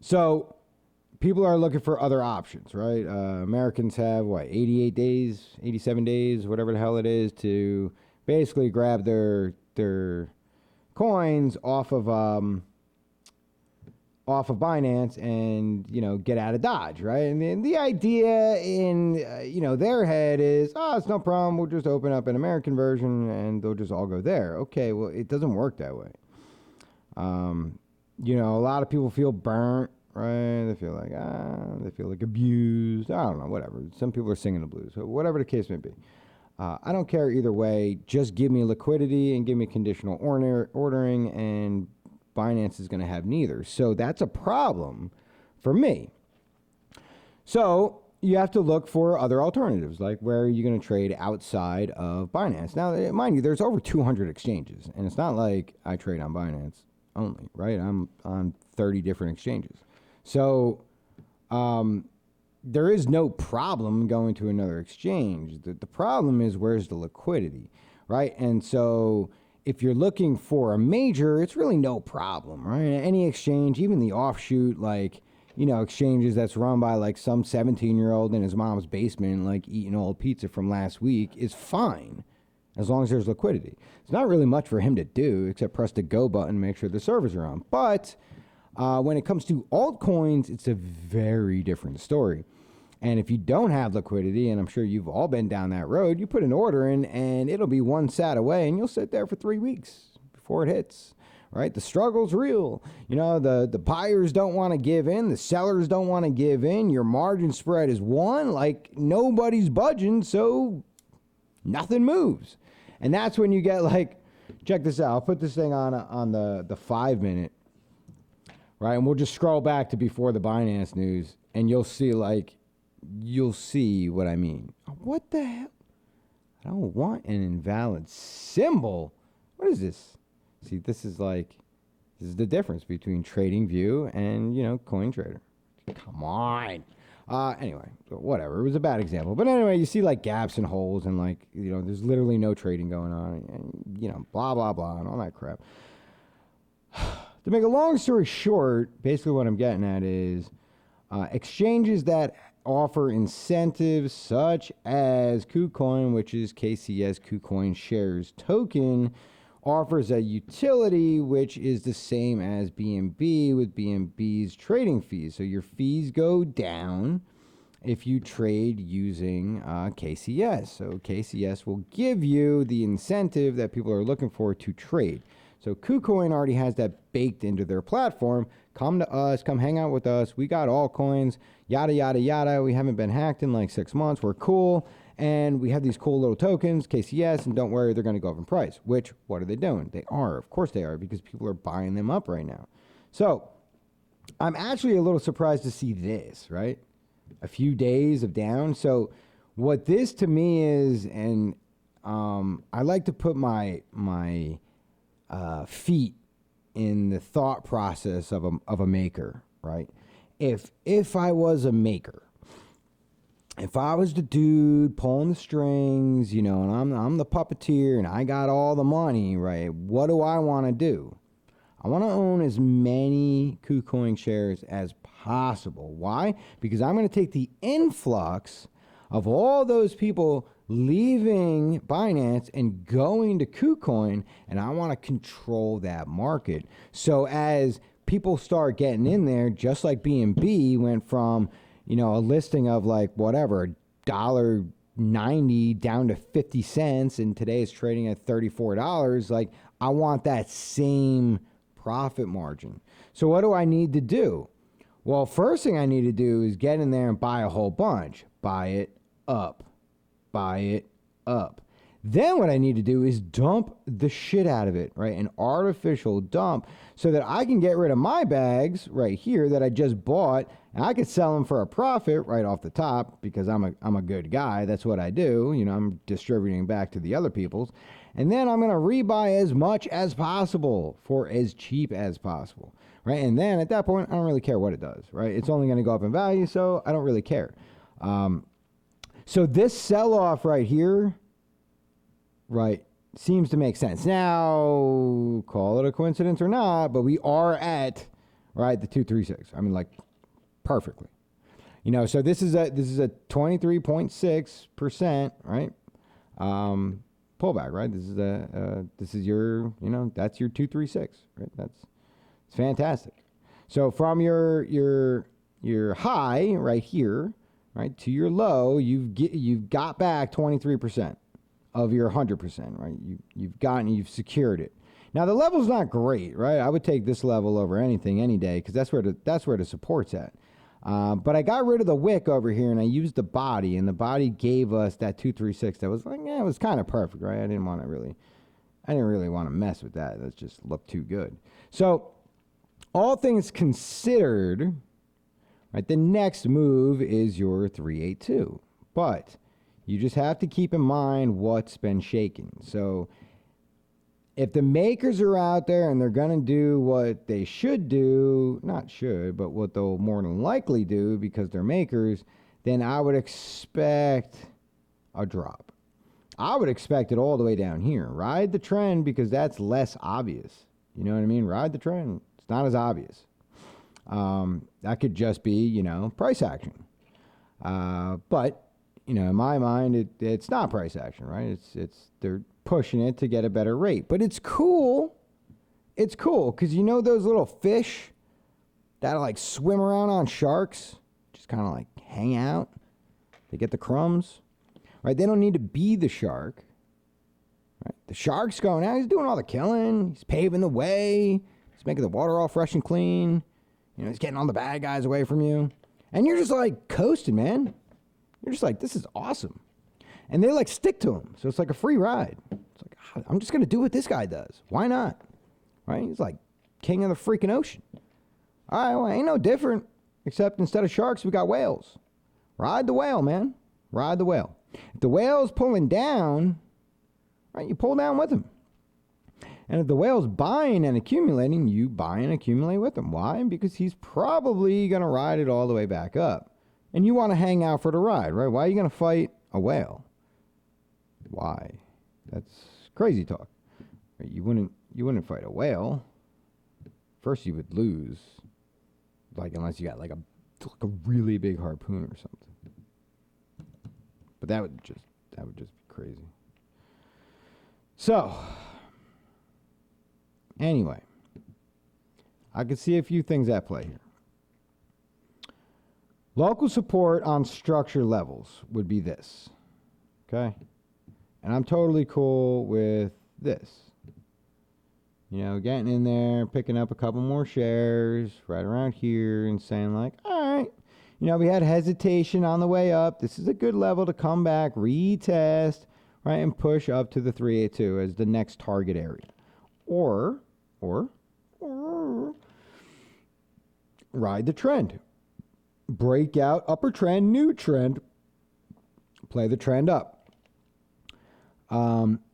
So people are looking for other options, right? Americans have 88 days, 87 days, whatever the hell it is, to basically grab their coins off of Binance and get out of Dodge, right? And the idea in their head is, it's no problem, we'll just open up an American version and they'll just all go there. Okay, well, it doesn't work that way. A lot of people feel burnt, right? They feel like abused. I don't know, whatever. Some people are singing the blues, so whatever the case may be. I don't care either way. Just give me liquidity and give me conditional ordering, and Binance is going to have neither. So that's a problem for me. So you have to look for other alternatives, like where are you going to trade outside of Binance? Now, mind you, there's over 200 exchanges, and it's not like I trade on Binance only, right? I'm on 30 different exchanges. So there is no problem going to another exchange. The problem is, where's the liquidity, right? And so if you're looking for a major, it's really no problem, right? Any exchange, even the offshoot, exchanges that's run by some 17-year-old in his mom's basement, eating old pizza from last week, is fine as long as there's liquidity. It's not really much for him to do except press the go button and make sure the servers are on. But when it comes to altcoins, it's a very different story. And if you don't have liquidity, and I'm sure you've all been down that road, you put an order in and it'll be one sat away and you'll sit there for 3 weeks before it hits, right? The struggle's real. The buyers don't want to give in. The sellers don't want to give in. Your margin spread is one. Nobody's budging, so nothing moves. And that's when you get check this out. I'll put this thing on the 5 minute, right? And we'll just scroll back to before the Binance news and you'll see what I mean. What the hell? I don't want an invalid symbol. What is this? See, this is the difference between TradingView and, CoinTrader. Come on. Anyway, whatever. It was a bad example. But anyway, you see gaps and holes and there's literally no trading going on and, blah, blah, blah and all that crap. To make a long story short, basically what I'm getting at is exchanges that offer incentives such as KuCoin, which is KCS KuCoin Shares Token, offers a utility which is the same as BNB with BNB's trading fees. So your fees go down if you trade using KCS. So KCS will give you the incentive that people are looking for to trade. So KuCoin already has that baked into their platform. Come to us, come hang out with us. We got altcoins, yada, yada, yada. We haven't been hacked in like 6 months. We're cool. And we have these cool little tokens, KCS, and don't worry, they're going to go up in price. Which, what are they doing? They are. Of course they are, because people are buying them up right now. So I'm actually a little surprised to see this, right? A few days of down. So what this to me is, and I like to put my feet in the thought process of a maker, right? If I was a maker, if I was the dude pulling the strings, you know, and I'm the puppeteer and I got all the money, right? What do I want to do? I want to own as many KuCoin shares as possible. Why? Because I'm going to take the influx of all those people leaving Binance and going to KuCoin, and I want to control that market. So as people start getting in there, just like BNB went from, you know, a listing of like whatever, $1.90 down to 50 cents, and today it's trading at $34. Like, I want that same profit margin. So what do I need to do? Well, first thing I need to do is get in there and buy a whole bunch. Buy it up. Buy it up. Then what I need to do is dump the shit out of it, right? An artificial dump, so that I can get rid of my bags right here that I just bought, and I could sell them for a profit right off the top, because I'm a good guy. That's what I do. You know, I'm distributing back to the other people's. And then I'm going to rebuy as much as possible for as cheap as possible, right? And then at that point, I don't really care what it does, right? It's only going to go up in value, so I don't really care. So this sell-off right here, right, seems to make sense. Now, call it a coincidence or not, but we are at, right, the 236. I mean, like, perfectly. You know, so this is a 23.6%, right? Pullback, right? This is your, you know, that's your 236, right? It's fantastic. So from your high right here, right, to your low, you've got back 23% of your 100%, right? You've secured it. Now the level's not great, right? I would take this level over anything any day, because that's where the support's at. But I got rid of the wick over here, and I used the body, and the body gave us that 236. That was like, yeah, it was kind of perfect, right? I didn't really want to mess with that. That just looked too good. So all things considered, right, the next move is your 382. But you just have to keep in mind what's been shaken. So if the makers are out there and they're going to do what they should do, not should, but what they'll more than likely do because they're makers, then I would expect a drop. I would expect it all the way down here. Ride the trend, because that's less obvious. You know what I mean? Ride the trend. It's not as obvious. That could just be, you know, price action. But, you know, in my mind, it's not price action, right? They're pushing it to get a better rate. But it's cool. It's cool, because you know those little fish that like swim around on sharks, just kind of like hang out? They get the crumbs, right? They don't need to be the shark, right? The shark's going out. He's doing all the killing. He's paving the way. He's making the water all fresh and clean. You know, he's getting all the bad guys away from you. And you're just like coasting, man. You're just like, this is awesome. And they like stick to him. So it's like a free ride. It's like, I'm just going to do what this guy does. Why not? Right? He's like king of the freaking ocean. All right, well, ain't no different, except instead of sharks, we got whales. Ride the whale, man. Ride the whale. If the whale's pulling down, right, you pull down with him. And if the whale's buying and accumulating, you buy and accumulate with him. Why? Because he's probably going to ride it all the way back up. And you want to hang out for the ride, right? Why are you going to fight a whale? Why? That's crazy talk. You wouldn't fight a whale. First, you would lose, like, unless you got like a really big harpoon or something. But that would just be crazy. So, anyway, I could see a few things at play here. Local support on structure levels would be this. Okay? And I'm totally cool with this. You know, getting in there, picking up a couple more shares right around here and saying like, all right, you know, we had hesitation on the way up. This is a good level to come back, retest, right, and push up to the 382 as the next target area. Or ride the trend. Break out upper trend, new trend, play the trend up.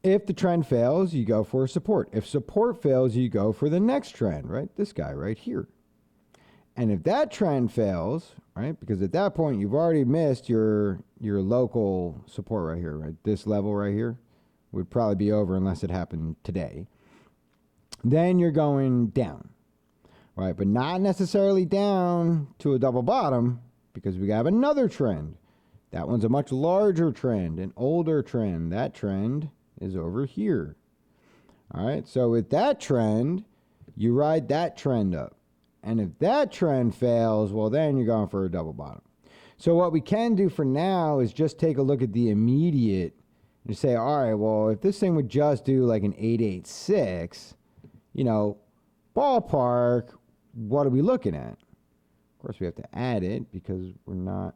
If the trend fails, you go for support. If support fails, you go for the next trend, right? This guy right here. And if that trend fails, right? Because at that point, you've already missed your local support right here, right? This level right here would probably be over unless it happened today. Then you're going down, right? But not necessarily down to a double bottom because we have another trend. That one's a much larger trend, an older trend. That trend is over here. All right, so with that trend, you ride that trend up. And if that trend fails, well, then you're going for a double bottom. So what we can do for now is just take a look at the immediate and say, all right, well, if this thing would just do like an 886, you know, ballpark, what are we looking at? Of course, we have to add it because we're not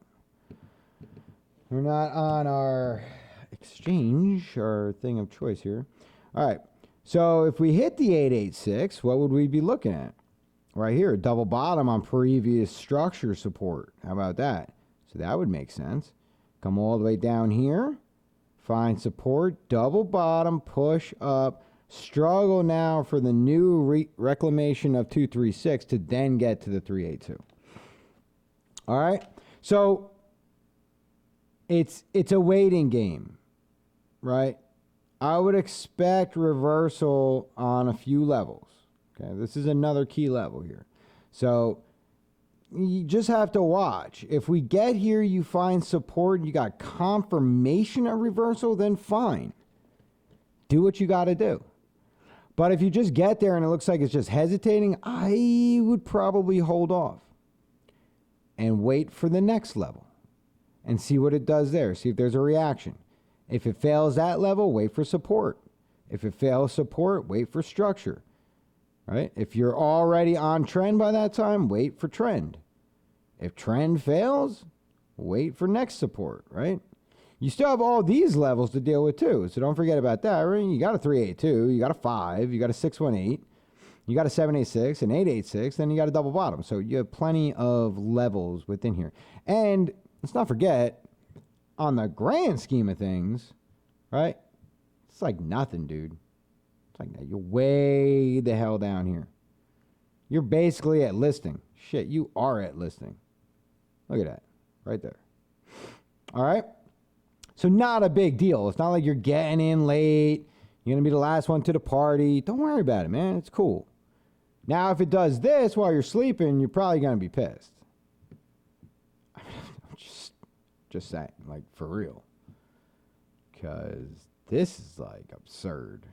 on our exchange, our thing of choice here. All right. So if we hit the 886, what would we be looking at? Right here, double bottom on previous structure support. How about that? So that would make sense. Come all the way down here, find support, double bottom, push up, struggle now for the new reclamation of 236 to then get to the 382. All right. So it's a waiting game, right? I would expect reversal on a few levels. Okay, this is another key level here. So you just have to watch. If we get here, you find support, you got confirmation of reversal, then fine. Do what you got to do. But if you just get there and it looks like it's just hesitating, I would probably hold off and wait for the next level and see what it does there. See if there's a reaction. If it fails that level, wait for support. If it fails support, wait for structure. Right? If you're already on trend by that time, wait for trend. If trend fails, wait for next support, right? You still have all these levels to deal with too, so don't forget about that. Right? You got a 382, you got a 5, you got a 618, you got a 786, an 886, then you got a double bottom. So you have plenty of levels within here. And let's not forget, on the grand scheme of things, right? It's like nothing, dude. It's like that. You're way the hell down here. You're basically at listing. Shit, you are at listing. Look at that. Right there. All right? So not a big deal. It's not like you're getting in late. You're going to be the last one to the party. Don't worry about it, man. It's cool. Now, if it does this while you're sleeping, you're probably going to be pissed. Just saying, like, for real. Because this is, like, absurd.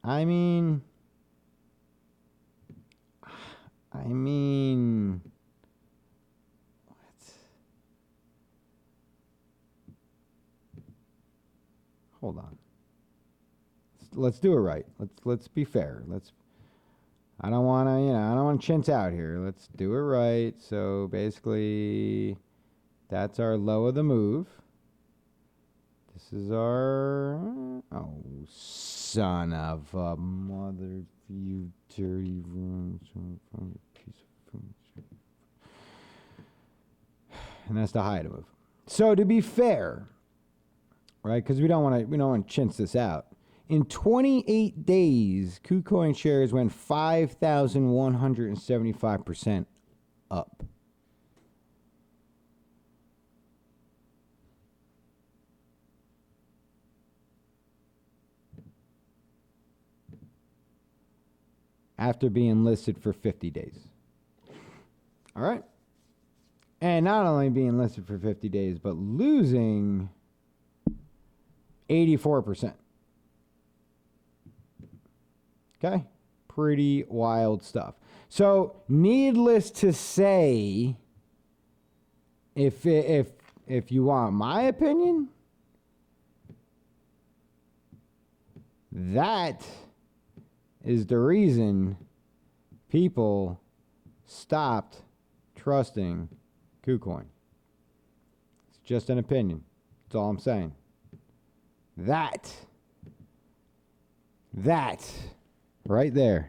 I mean, what? Hold on. Let's do it right. Let's be fair. I don't want to chintz out here. Let's do it right. So basically, that's our low of the move. This is our, oh, son of a mother, you dirty piece of food. And that's the high of the move. So to be fair, right, because we don't want to chintz this out. In 28 days, KuCoin shares went 5,175% up. After being listed for 50 days. All right. And not only being listed for 50 days, but losing 84%. Okay? Pretty wild stuff. So, needless to say, if you want my opinion, that is the reason people stopped trusting KuCoin. It's just an opinion. That's all I'm saying. That right there.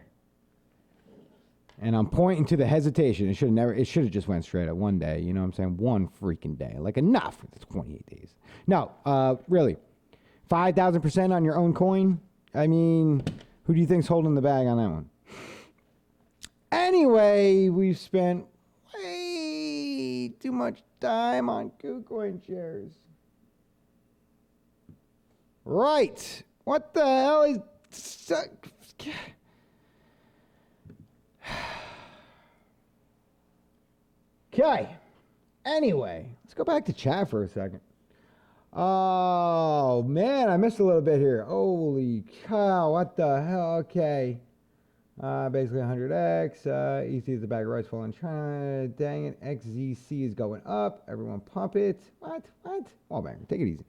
And I'm pointing to the hesitation. It should have just went straight up one day. You know what I'm saying? One freaking day. Like, enough. It's 28 days. No, really. 5,000% on your own coin? I mean, who do you think's holding the bag on that one? Anyway, we've spent way too much time on KuCoin shares. Right. What the hell is... Okay. Anyway, let's go back to chat for a second. Oh, man, I missed a little bit here. Holy cow, what the hell? Okay. Basically 100x. EC is the bag of rice falling in China. Dang it. XZC is going up. Everyone pump it. What? Oh, man, take it easy.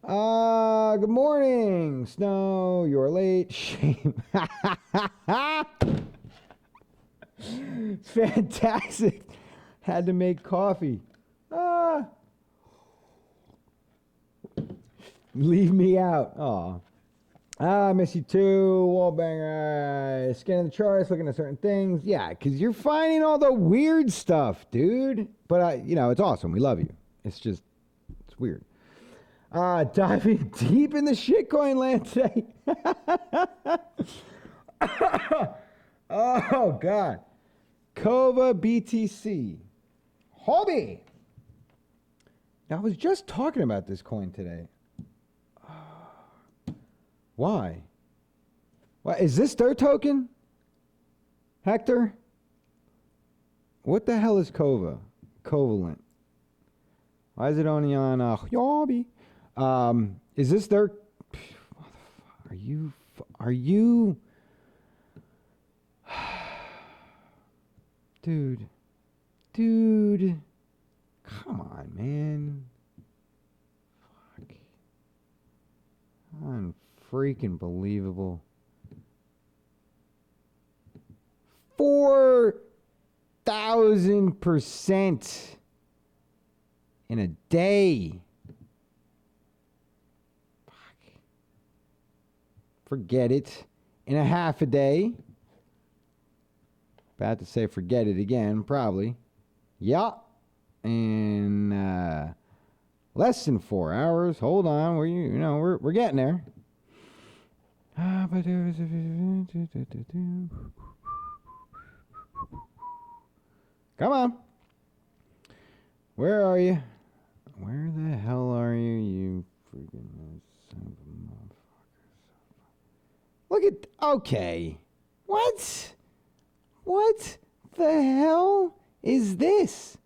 Good morning. Snow, you're late. Shame. It's fantastic. Had to make coffee. Leave me out. Aw. I miss you too. Wallbanger. Scanning the charts, looking at certain things. Yeah, because you're finding all the weird stuff, dude. But, it's awesome. We love you. It's just, it's weird. Diving deep in the shitcoin land today. Oh, God. Kova BTC. Hobby. I was just talking about this coin today. Why? What, is this their token? Hector? What the hell is Kova? Covalent. Why is it only on Hobby? Is this their... Are you... Dude. Come on, man. Fuck. Unfreaking believable. 4,000% in a day. Fuck. Forget it. In a half a day. About to say forget it again, probably. Yeah. In less than 4 hours. Hold on, we're getting there. Come on. Where are you? Where the hell are you, you freaking son of a motherfucker? Look at... Okay. What? What the hell is this?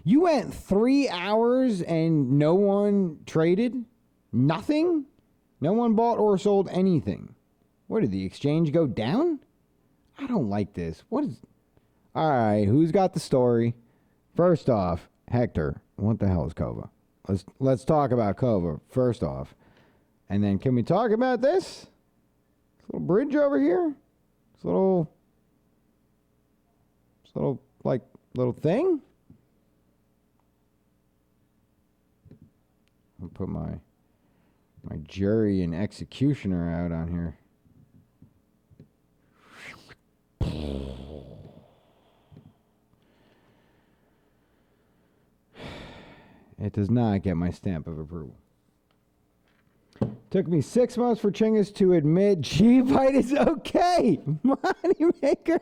You went 3 hours and no one traded? Nothing? No one bought or sold anything. What, did the exchange go down? I don't like this. What is... All right, who's got the story? First off, Hector, what the hell is Kova? Let's talk about Kova first off. And then can we talk about this? Little bridge over here? This little thing? I'll put my jury and executioner out on here. It does not get my stamp of approval. Took me 6 months for Chinggis to admit G-Byte is okay. Moneymaker.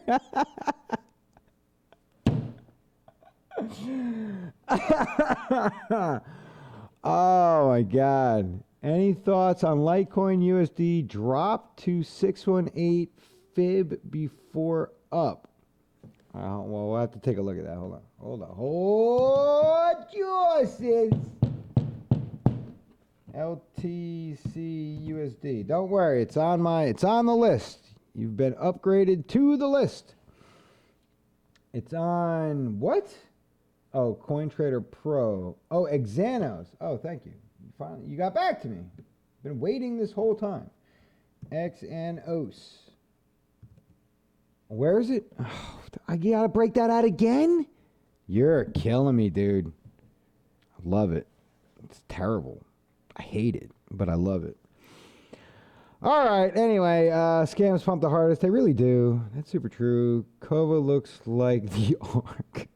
Oh my God. Any thoughts on Litecoin USD drop to 618 fib before up? Well, we'll have to take a look at that. Hold on. Juices. LTC USD. Don't worry, it's on the list. You've been upgraded to the list. It's on what? Oh, CoinTrader Pro. Oh, Exanos. Oh, thank you. Finally, you got back to me. Been waiting this whole time. Exanos. Where is it? Oh, I gotta break that out again? You're killing me, dude. I love it. It's terrible. I hate it, but I love it. All right. Anyway, scams pump the hardest. They really do. That's super true. Kova looks like the Ark.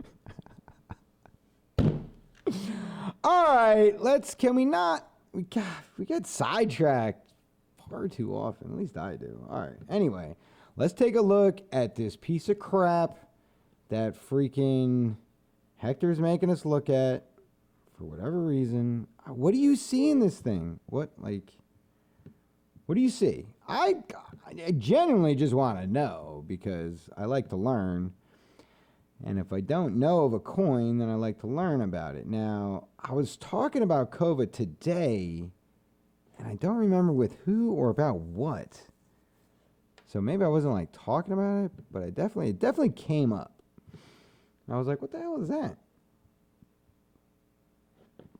All right. Can we not? We get sidetracked far too often. At least I do. All right. Anyway, let's take a look at this piece of crap that freaking Hector's making us look at for whatever reason. What do you see in this thing? What do you see? I genuinely just want to know because I like to learn. And if I don't know of a coin, then I like to learn about it. Now, I was talking about Kova today, and I don't remember with who or about what. So maybe I wasn't like talking about it, but it definitely came up. And I was like, what the hell is that?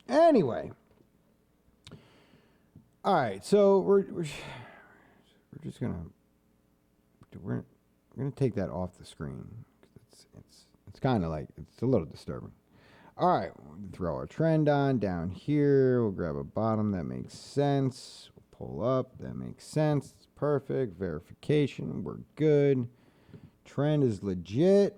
Anyway. All right, so we're just gonna take that off the screen. It's kind of like it's a little disturbing. All right, we'll throw our trend on down here. We'll grab a bottom that makes sense. We'll pull up, that makes sense. It's perfect. Verification, we're good. Trend is legit.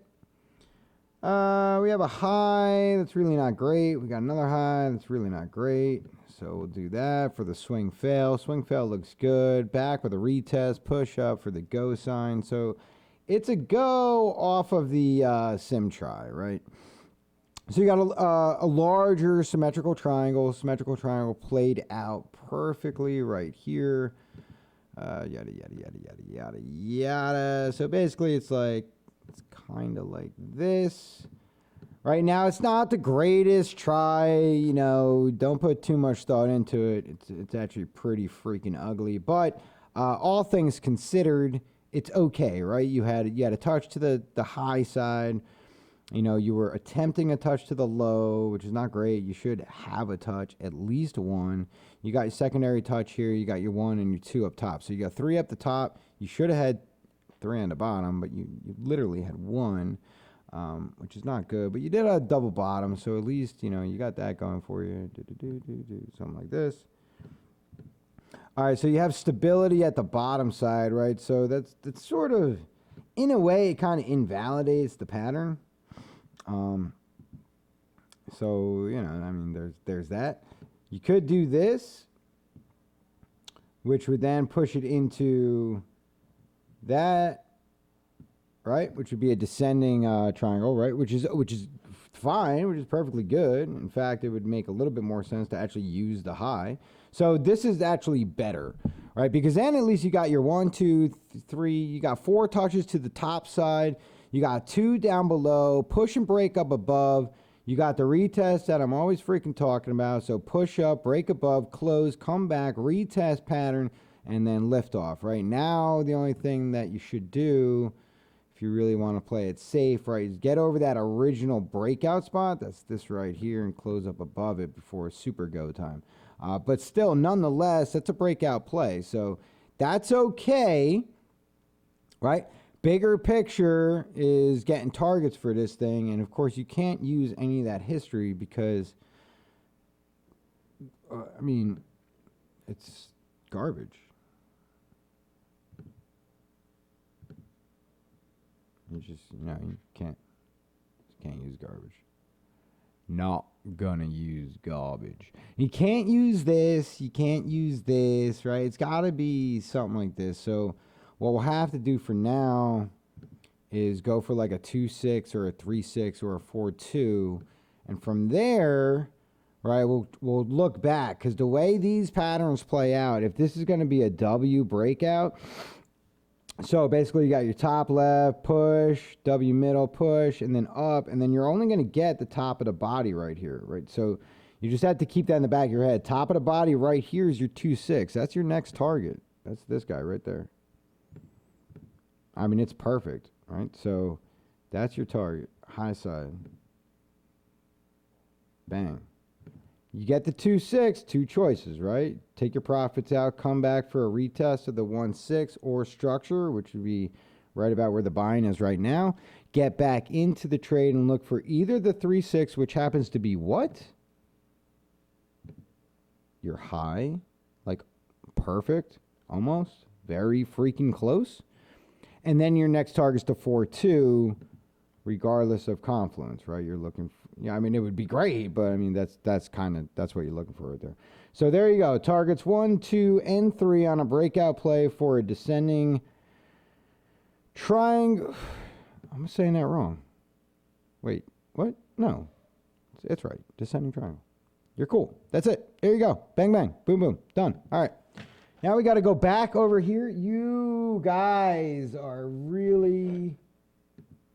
We have a high that's really not great. We got another high that's really not great. So we'll do that for the swing fail. Swing fail looks good. Back with a retest, push up for the go sign. So it's a go off of the sim try, right? So you got a larger symmetrical triangle. Symmetrical triangle played out perfectly right here. Yada, yada, yada, yada, yada, yada. So basically it's kind of like this. Right now, it's not the greatest try, don't put too much thought into it. It's actually pretty freaking ugly. But all things considered, it's okay, right? You had a touch to the high side. You were attempting a touch to the low, which is not great. You should have a touch, at least one. You got your secondary touch here. You got your 1 and your 2 up top. So you got 3 up the top. You should have had 3 on the bottom, but you literally had 1. Which is not good, but you did a double bottom, so at least, you got that going for you. Something like this. All right, so you have stability at the bottom side, right? So that's sort of, in a way, it kind of invalidates the pattern. So, there's that. You could do this, which would then push it into that. Right, which would be a descending triangle, right? Which is fine, which is perfectly good. In fact, it would make a little bit more sense to actually use the high. So this is actually better, right? Because then at least you got your 1, 2, 3. You got 4 touches to the top side. You got 2 down below. Push and break up above. You got the retest that I'm always freaking talking about. So push up, break above, close, come back, retest pattern, and then lift off. Right now, the only thing that you should do, if you really want to play it safe, right, is get over that original breakout spot. That's this right here, and close up above it before super go time. But still, nonetheless, that's a breakout play. So that's okay, right? Bigger picture is getting targets for this thing. And, of course, you can't use any of that history because, it's garbage. You you can't use garbage. Not gonna use garbage. You can't use this. You can't use this, right? It's got to be something like this. So what we'll have to do for now is go for like a 2-6 or a 3-6 or a 4-2. And from there, right, we'll look back. Because the way these patterns play out, if this is going to be a W breakout, so basically you got your top left, push, W middle, push, and then up, and then you're only going to get the top of the body right here, right? So you just have to keep that in the back of your head. Top of the body right here is your 2-6. That's your next target. That's this guy right there. I mean, it's perfect, right? So that's your target. High side. Bang. You get the 2.6, two choices, right? Take your profits out, come back for a retest of the 1.6 or structure, which would be right about where the buying is right now. Get back into the trade and look for either the 3.6, which happens to be what? Your high, like perfect, almost, very freaking close. And then your next target's the 4.2, regardless of confluence, right? You're looking for, yeah, I mean, it would be great, but I mean, that's what you're looking for right there. So there you go. Targets 1, 2, and 3 on a breakout play for a descending triangle. I'm saying that wrong. Wait, what? No, it's right. Descending triangle. You're cool. That's it. There you go. Bang, bang. Boom, boom. Done. All right. Now we got to go back over here. You guys are really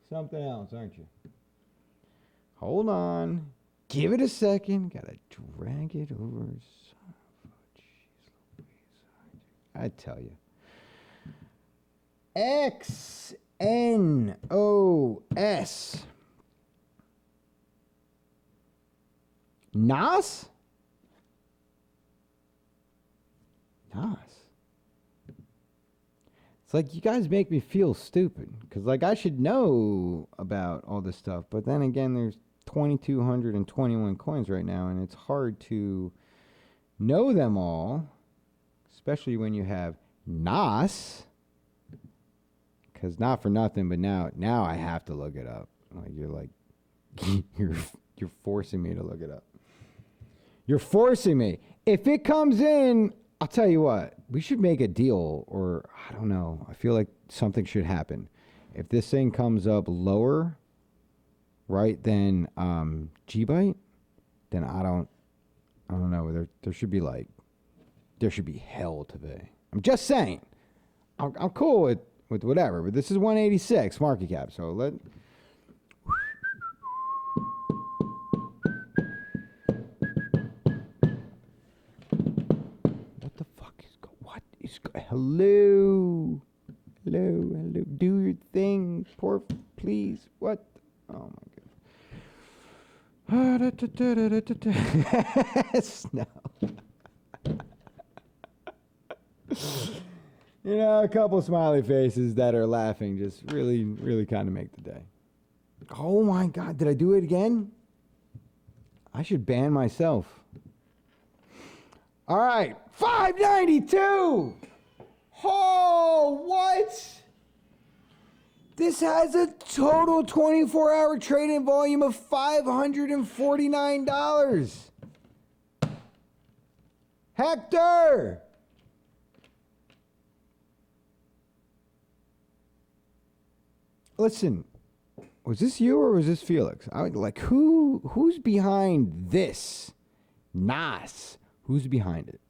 something else, aren't you? Hold on. Give it a second. Gotta drag it over. I tell you. XNOS. NOS? NOS. It's like you guys make me feel stupid. Because, like, I should know about all this stuff. But then again, there's 2,221 coins right now. And it's hard to know them all. Especially when you have NOS. Because not for nothing, but now I have to look it up. Like, you're forcing me to look it up. You're forcing me. If it comes in, I'll tell you what, we should make a deal, or I don't know. I feel like something should happen. If this thing comes up lower, right, than GByte, then I don't know. There should be hell to pay. I'm just saying. I'm cool with whatever, but this is 186 market cap, so what the fuck is hello, do your thing, please. What? Oh my god. Snow. You know, a couple smiley faces that are laughing just really, really kind of make the day. Oh my God, did I do it again? I should ban myself. All right, 592. Oh, what? This has a total 24-hour trading volume of $549. Hector! Listen, was this you or was this Felix? I would like who's behind this? NOS. Who's behind it?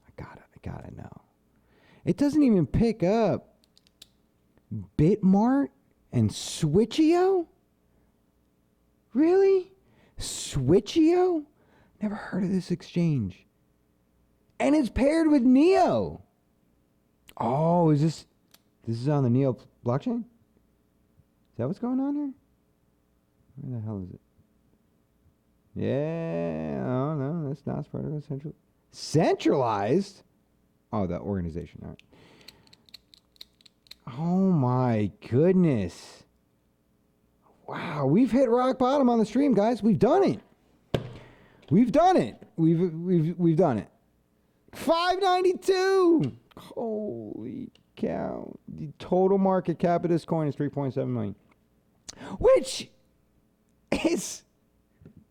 I gotta know. It doesn't even pick up Bitmart and Switcheo? Really? Switcheo? Never heard of this exchange. And it's paired with Neo. Oh, this is on the Neo blockchain? Is that what's going on here? Where the hell is it? Yeah, oh no, that's not part of a centralized? Oh, the organization. All right. Oh my goodness. Wow, we've hit rock bottom on the stream, guys. We've done it. We've done it. We've done it. 592. Holy cow. The total market cap of this coin is 3.7 million. Which is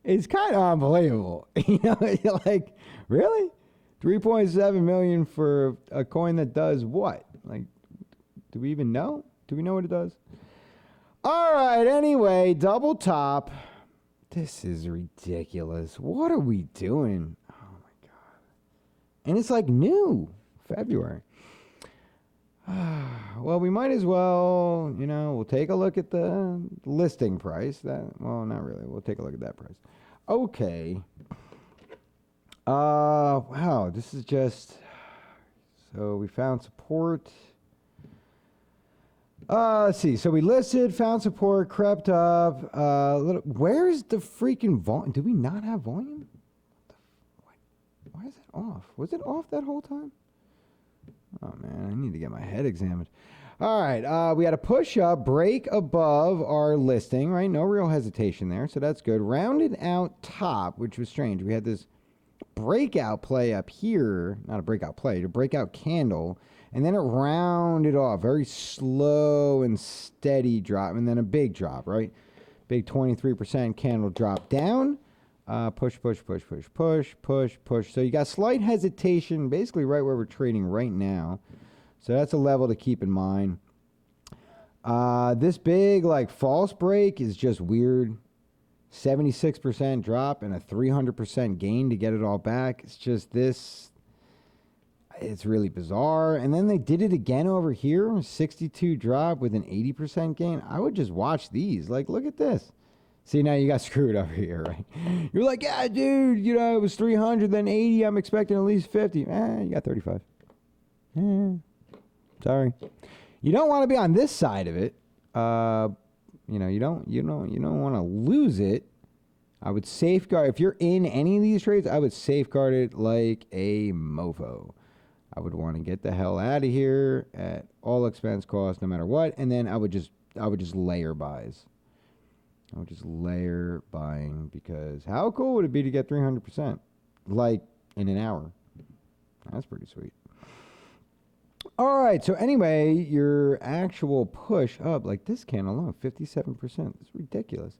kind of unbelievable. You know, you're like, really? 3.7 million for a coin that does what? Like, do we even know? Do we know what it does? All right, anyway, double top. This is ridiculous. What are we doing? Oh my God. And it's like new, February. Well, we might as well, you know, we'll take a look at the listing price. Well, not really. We'll take a look at that price. Okay. Wow, this is just, so we found support. Let's see. So we listed, found support, crept up. Where's the freaking volume? Do we not have volume? Why is it off? Was it off that whole time? Oh, man, I need to get my head examined. All right, we had a push up, break above our listing, right? No real hesitation there, so that's good. Rounded out top, which was strange. We had this breakout play up here, not a breakout play, a breakout candle, and then it rounded off, very slow and steady drop, and then a big drop, right? Big 23% candle drop down. Push, push, push, push, push, push, push. So you got slight hesitation, basically right where we're trading right now. So that's a level to keep in mind. This big like false break is just weird. 76% drop and a 300% gain to get it all back. It's just this. It's really bizarre. And then they did it again over here. 62 drop with an 80% gain. I would just watch these. Like, look at this. See, now you got screwed over here, right? You're like, yeah, dude, you know, it was 300, then 80. I'm expecting at least 50. You got 35. Sorry. You don't want to be on this side of it. You know, you don't want to lose it. I would safeguard, if you're in any of these trades, I would safeguard it like a mofo. I would want to get the hell out of here at all expense cost, no matter what. And then I would just layer buys. I would just layer buying, because how cool would it be to get 300% like in an hour? That's pretty sweet. All right, so anyway, your actual push up, like this can alone, 57%. It's ridiculous.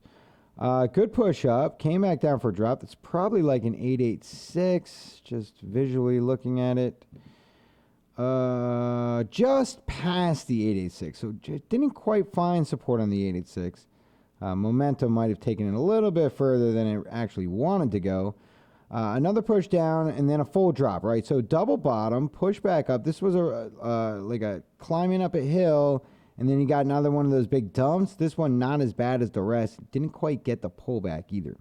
Good push up. Came back down for a drop. That's probably like an 886, just visually looking at it. Just past the 886, so didn't quite find support on the 886. Momentum might have taken it a little bit further than it actually wanted to go. Another push down and then a full drop, right? So double bottom, push back up. This was like a climbing up a hill, and then you got another one of those big dumps. This one not as bad as the rest. Didn't quite get the pullback either.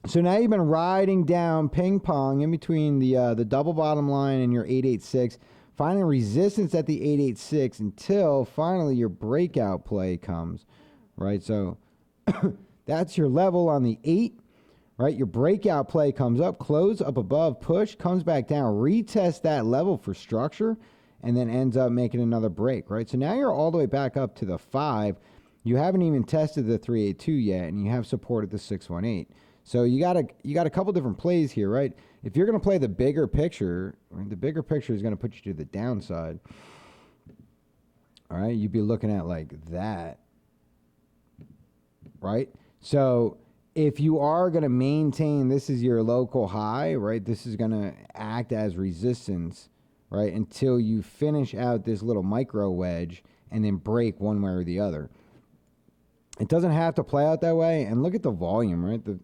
So now you've been riding down ping pong in between the double bottom line and your 886, finding resistance at the 886 until finally your breakout play comes, right? So that's your level on the 8. Right, your breakout play comes up, close up above, push, comes back down, retest that level for structure, and then ends up making another break, right? So now you're all the way back up to the 5. You haven't even tested the 382 yet, and you have support at the 618. So you got a couple different plays here, right? If you're going to play the bigger picture, right, the bigger picture is going to put you to the downside. All right, you'd be looking at like that, right? So if you are going to maintain, this is your local high, right? This is going to act as resistance, right? Until you finish out this little micro wedge and then break one way or the other. It doesn't have to play out that way. And look at the volume, right? The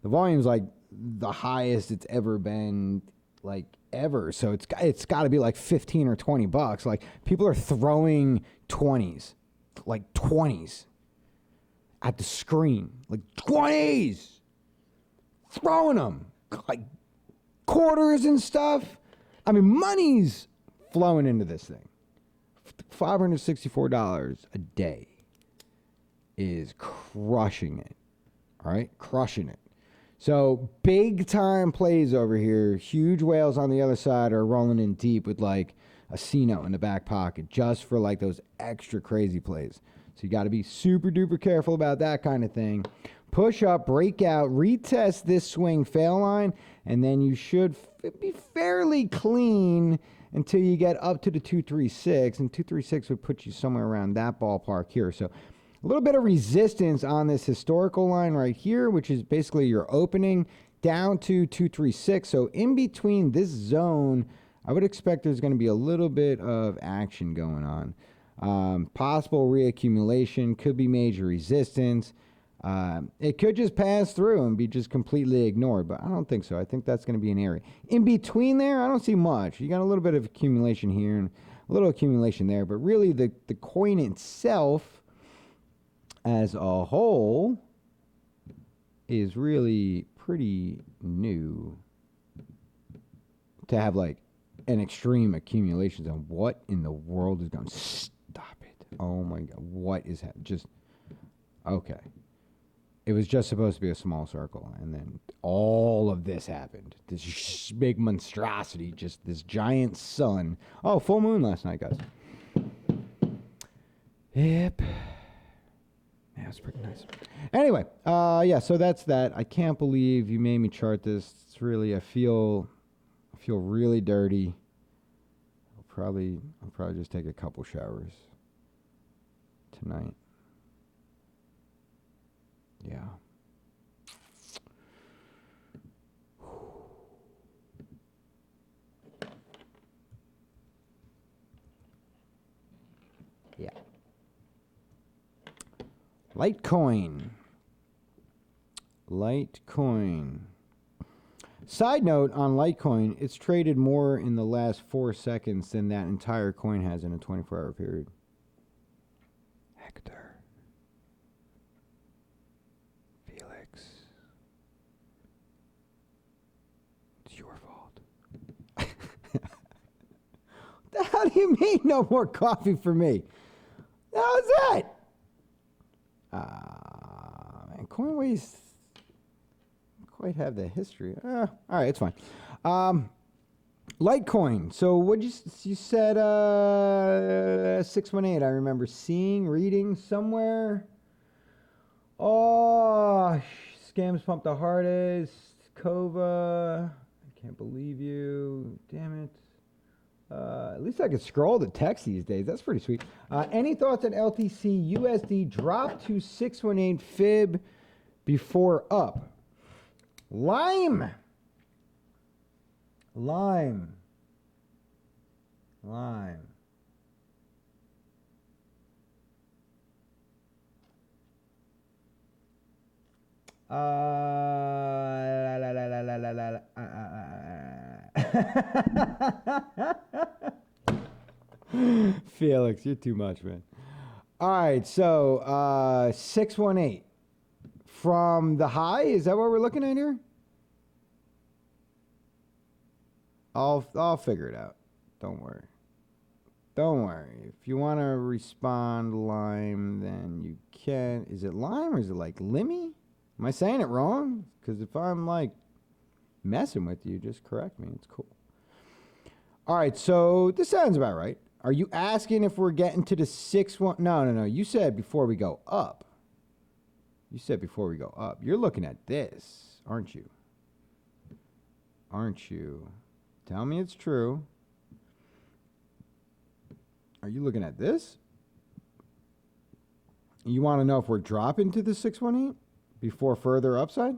volume's like the highest it's ever been, like ever. So it's got to be like 15 or 20 bucks. Like people are throwing 20s, like 20s. At the screen, like 20s, throwing them, like quarters and stuff. I mean, money's flowing into this thing. $564 a day is crushing it, all right? Crushing it. So big time plays over here. Huge whales on the other side are rolling in deep with like a C-note in the back pocket just for like those extra crazy plays. So you got to be super duper careful about that kind of thing. Push up, break out, retest this swing fail line, and then you should be fairly clean until you get up to the 236, and 236 would put you somewhere around that ballpark here. So a little bit of resistance on this historical line right here, which is basically your opening down to 236. So in between this zone, I would expect there's going to be a little bit of action going on. Possible reaccumulation, could be major resistance. It could just pass through and be just completely ignored, but I don't think so. I think that's going to be an area. In between there, I don't see much. You got a little bit of accumulation here and a little accumulation there, but really the coin itself as a whole is really pretty new to have like an extreme accumulation zone. What in the world is going on? Stop it. Oh my God. What is just okay? It was just supposed to be a small circle, and then all of this happened. This big monstrosity, just this giant sun. Oh, full moon last night, guys. Yep. Yeah, it's pretty nice. Anyway, yeah, so that's that. I can't believe you made me chart this. It's really, I feel really dirty. I'll probably just take a couple showers tonight. Yeah. Yeah. Litecoin. Side note on Litecoin, it's traded more in the last 4 seconds than that entire coin has in a 24-hour period. Hector. Felix. It's your fault. How do you mean no more coffee for me? How's that? Man, Coinways quite have the history. All right, it's fine. Litecoin. So what you said 618. I remember reading somewhere. Oh, scams pump the hardest. Kova. I can't believe you. Damn it. At least I could scroll the text these days. That's pretty sweet. Any thoughts on LTC USD drop to 618 fib before up? Lime. Felix, you're too much, man. All right, so 618 from the high. Is that what we're looking at here? I'll figure it out. Don't worry. If you want to respond Lime, then you can. Is it Lime or is it like Limmy? Am I saying it wrong? Because if I'm like messing with you, just correct me. It's cool. All right, so this sounds about right. Are you asking if we're getting to the 6-1? No. You said before we go up. You're looking at this, aren't you? Tell me it's true. Are you looking at this? You want to know if we're dropping to the 618 before further upside?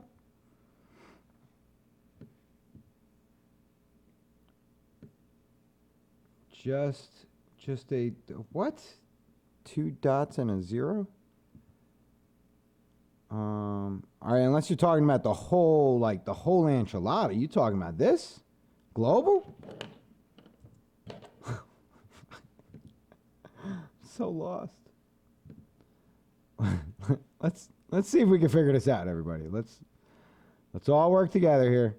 Just a what? 2 dots and a 0? All right, unless you're talking about the whole enchilada. You talking about this? Global? So lost. Let's see if we can figure this out, everybody. Let's all work together here.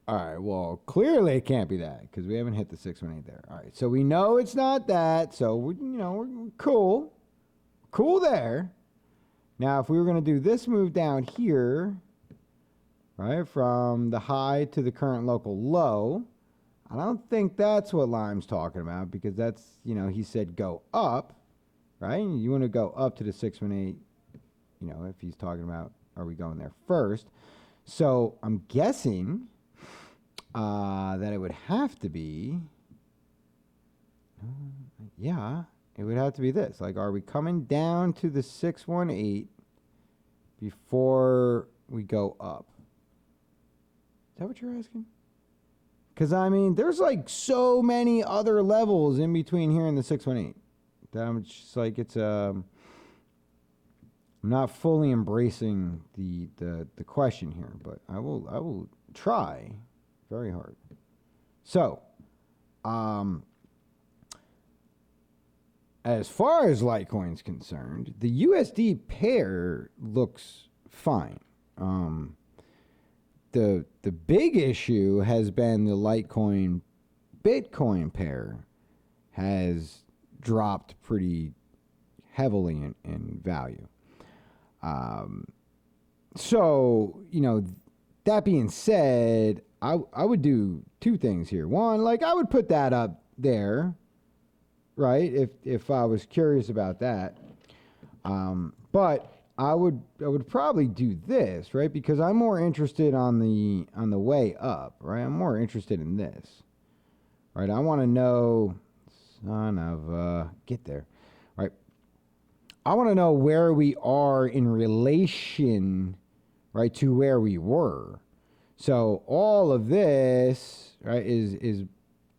All right, well, clearly it can't be that because we haven't hit the 618 there. All right, so we know it's not that, so we're cool. Cool there. Now, if we were going to do this move down here, right, from the high to the current local low, I don't think that's what Lime's talking about because that's, he said go up, right? You want to go up to the 618, if he's talking about are we going there first. So I'm guessing that it would have to be, it would have to be this. Like, are we coming down to the 618 before we go up? Is that what you're asking? Because, there's like so many other levels in between here and the 618 that I'm just like, I'm not fully embracing the question here, but I will try very hard. So, as far as Litecoin's concerned, the USD pair looks fine. The big issue has been the Litecoin Bitcoin pair has dropped pretty heavily in value. So, that being said, I would do two things here. One, like I would put that up there, right? If I was curious about that. But I would probably do this, right? Because I'm more interested on the way up, right? I'm more interested in this, right? I want to know, get there, right? I want to know where we are in relation, right, to where we were. So all of this, right, is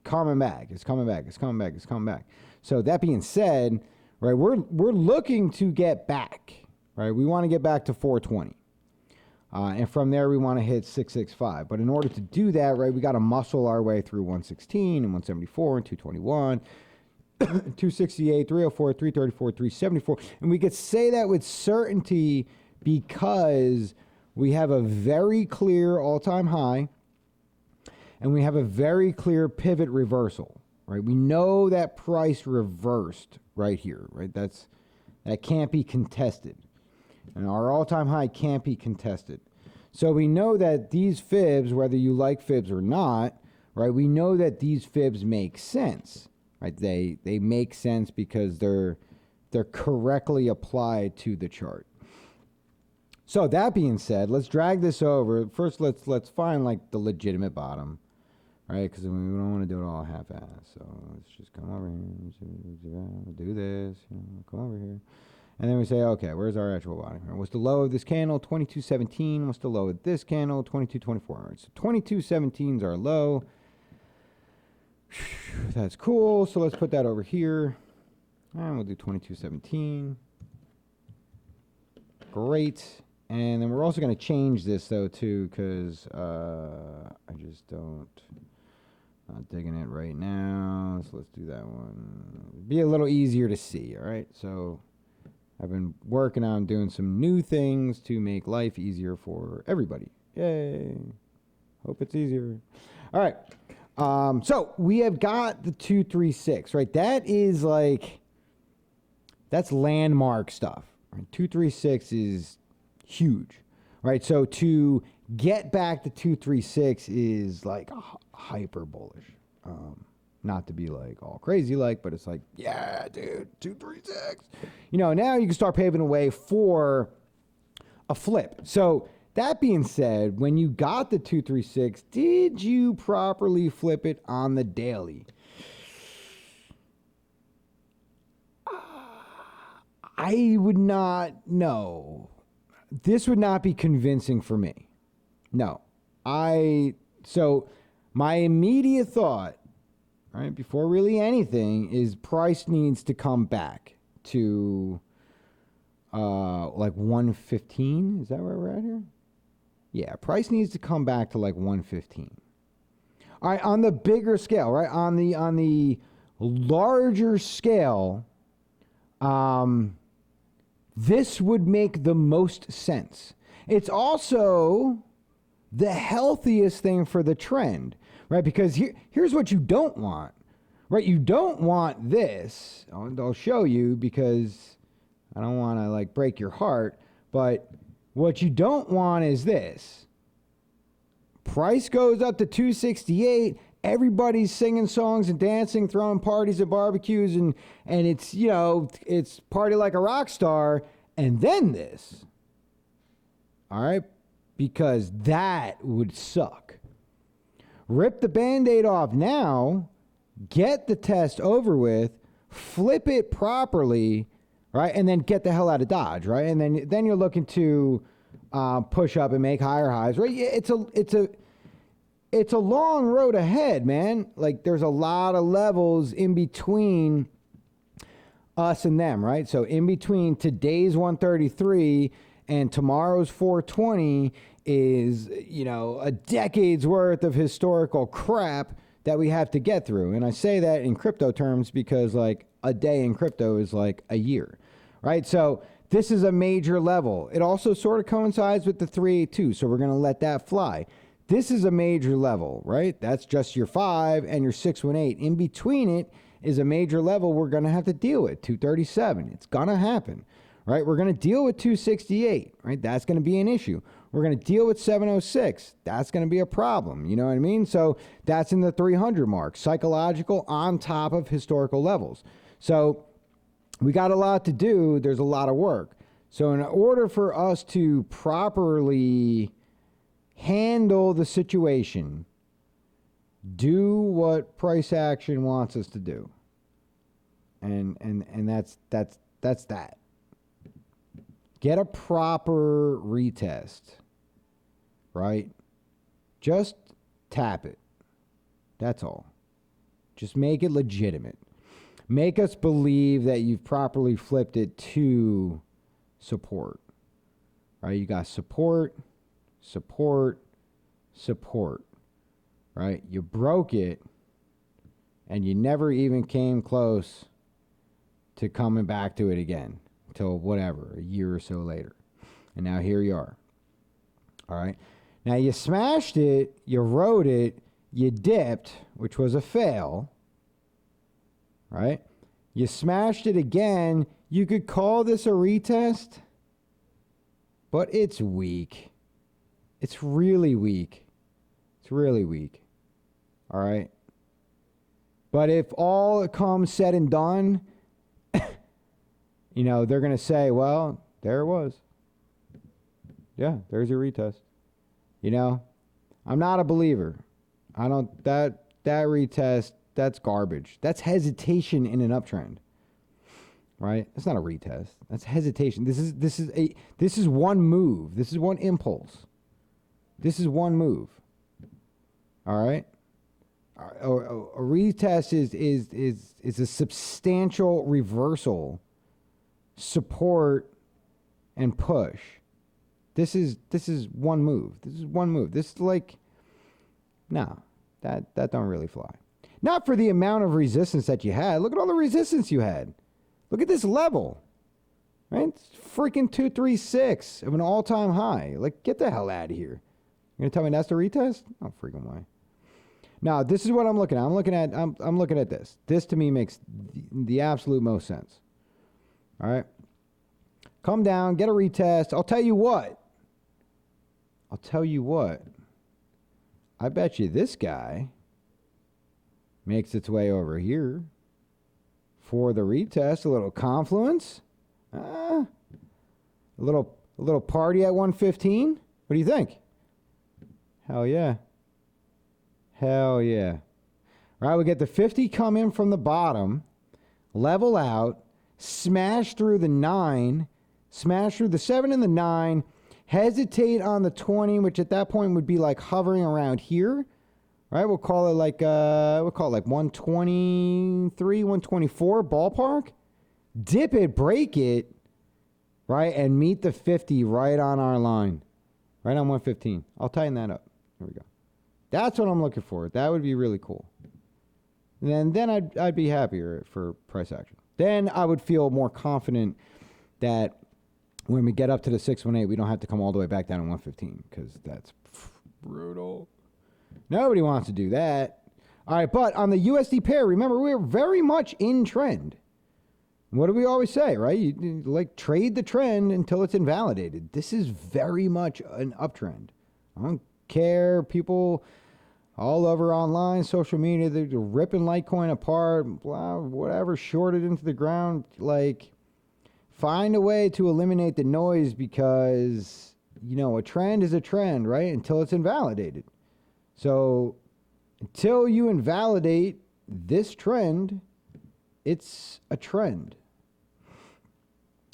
coming back. It's coming back. It's coming back. It's coming back. So that being said, right, we're looking to get back, right? We want to get back to 420. And from there, we want to hit 665. But in order to do that, right, we got to muscle our way through 116 and 174 and 221. 268, 304, 334, 374. And we could say that with certainty because we have a very clear all-time high and we have a very clear pivot reversal, right? We know that price reversed right here, right? That can't be contested. And our all-time high can't be contested. So we know that these fibs, whether you like fibs or not, right, we know that these fibs make sense. Right, they make sense because they're correctly applied to the chart. So that being said, let's drag this over. First, let's find like the legitimate bottom, right? Because we don't want to do it all half-assed. So let's just come over here, do this, come over here, and then we say, okay, where's our actual bottom here? What's the low of this candle? 2217. What's the low of this candle? 2224. All right, so 2217 is our low. That's cool. So let's put that over here. And we'll do 2217. Great. And then we're also going to change this, though, too, because I just don't... Not digging it right now. So let's do that one. Be a little easier to see, all right? So I've been working on doing some new things to make life easier for everybody. Yay. Hope it's easier. All right. So we have got the 236, right? That is that's landmark stuff. Right? 236 is huge, right? So to get back to 236 is like hyper bullish. Not to be like all crazy but it's like, yeah, dude, 236. Now you can start paving the way for a flip. So that being said, when you got the 236, did you properly flip it on the daily? I would not know. This would not be convincing for me. No. So my immediate thought, right, before really anything, is price needs to come back to like 115. Is that where we're at here? Yeah, price needs to come back to like 115. All right, on the bigger scale, right? On the larger scale, this would make the most sense. It's also the healthiest thing for the trend, right? Because here's what you don't want, right? You don't want this. I'll show you because I don't want to like break your heart, but what you don't want is this. Price goes up to 268. Everybody's singing songs and dancing, throwing parties at barbecues, and it's, it's party like a rock star. And then this. All right? Because that would suck. Rip the Band-Aid off now, get the test over with, flip it properly, right? And then get the hell out of Dodge, right? And then you're looking to push up and make higher highs, right? It's a long road ahead, man. Like there's a lot of levels in between us and them, right? So in between today's 133 and tomorrow's 420 is, a decade's worth of historical crap that we have to get through. And I say that in crypto terms because like a day in crypto is like a year, right? So this is a major level. It also sort of coincides with the 382, so we're going to let that fly. This is a major level, right? That's just your 5 and your 618. In between it is a major level we're going to have to deal with. 237. It's going to happen, right? We're going to deal with 268, right? That's going to be an issue. We're going to deal with 706. That's going to be a problem. You know what I mean? So that's in the 300 mark, psychological on top of historical levels. So we got a lot to do. There's a lot of work. So in order for us to properly handle the situation, do what price action wants us to do. And that's that. Get a proper retest, right? Just tap it. That's all. Just make it legitimate. Make us believe that you've properly flipped it to support, right? You got support, support, support, right? You broke it and you never even came close to coming back to it again until whatever, a year or so later. And now here you are. All right. Now you smashed it, you rode it, you dipped, which was a fail, right? You smashed it again. You could call this a retest, but it's weak. It's really weak. It's really weak. All right. But if all comes said and done, you know, they're going to say, well, there it was. Yeah, there's your retest. You know, I'm not a believer. That retest, that's garbage. That's hesitation in an uptrend. Right? That's not a retest. That's hesitation. This is one move. This is one impulse. This is one move. All right? A retest is a substantial reversal, support, and push. This is one move. This is one move. This is like, no, that don't really fly. Not for the amount of resistance that you had. Look at all the resistance you had. Look at this level, right? It's freaking 236 of an all-time high. Like, get the hell out of here. You're gonna tell me that's the retest? No freaking way. Now, this is what I'm looking at. I'm looking at this. This to me makes the absolute most sense. All right. Come down, get a retest. I'll tell you what. I bet you this guy makes its way over here for the retest. A little confluence. A little party at 115. What do you think? Hell yeah. Hell yeah. All right, we get the 50 come in from the bottom, level out, smash through the 9, smash through the 7 and the 9, hesitate on the 20, which at that point would be like hovering around here. Right, we'll call it like 123, 124 ballpark. Dip it, break it, right, and meet the 50 right on our line, right on 115. I'll tighten that up. Here we go. That's what I'm looking for. That would be really cool. And then I'd be happier for price action. Then I would feel more confident that when we get up to the 618, we don't have to come all the way back down to 115 because that's brutal. Nobody wants to do that. All right, but on the USD pair, remember, we're very much in trend. What do we always say, right? You like trade the trend until it's invalidated. This is very much an uptrend. I don't care. People all over online, social media, they're ripping Litecoin apart, blah, whatever, shorted into the ground. Like, find a way to eliminate the noise because, you know, a trend is a trend, right? Until it's invalidated. So until you invalidate this trend, it's a trend.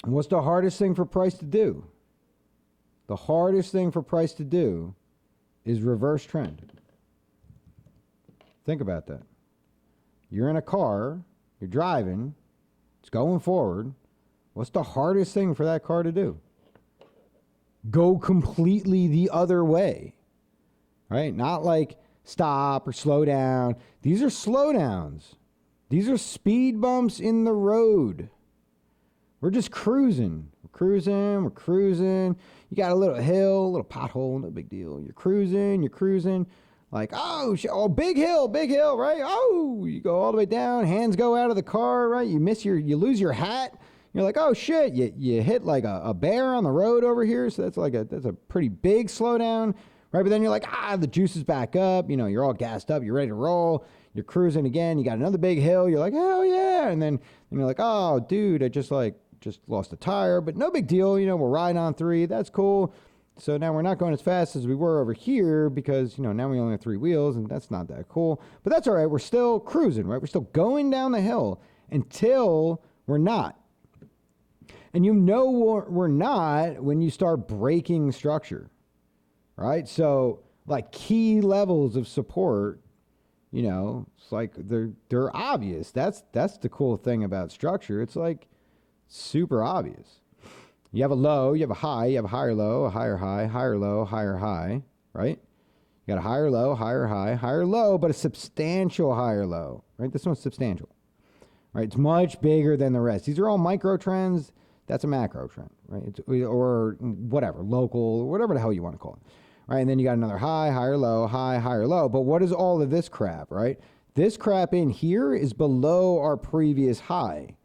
And what's the hardest thing for price to do? The hardest thing for price to do is reverse trend. Think about that. You're in a car, you're driving, it's going forward. What's the hardest thing for that car to do? Go completely the other way. Right? Not like stop or slow down. These are slowdowns. These are speed bumps in the road. We're just cruising. We're cruising. You got a little hill, a little pothole, no big deal. You're cruising. Like, oh, big hill, right? Oh, you go all the way down, hands go out of the car, right? You lose your hat. You're like, oh shit, you hit like a bear on the road over here. So that's a pretty big slowdown, right? But then you're like, the juice is back up. You know, you're all gassed up. You're ready to roll. You're cruising again. You got another big hill. You're like, hell yeah. And then you're like, oh, dude, I just lost a tire, but no big deal. You know, we're riding on 3. That's cool. So now we're not going as fast as we were over here because, you know, now we only have 3 wheels and that's not that cool. But that's all right. We're still cruising, right? We're still going down the hill until we're not. And you know we're not when you start breaking structure, right? So like key levels of support, you know, it's like they're obvious. That's the cool thing about structure. It's like super obvious. You have a low, you have a high, you have a higher low, a higher high, higher low, higher high, right? You got a higher low, higher high, higher low, but a substantial higher low, right? This one's substantial, right? It's much bigger than the rest. These are all micro trends. That's a macro trend, right? Or whatever, local, whatever the hell you want to call it, right? And then you got another high, higher low, high, higher low. But what is all of this crap, right? This crap in here is below our previous high,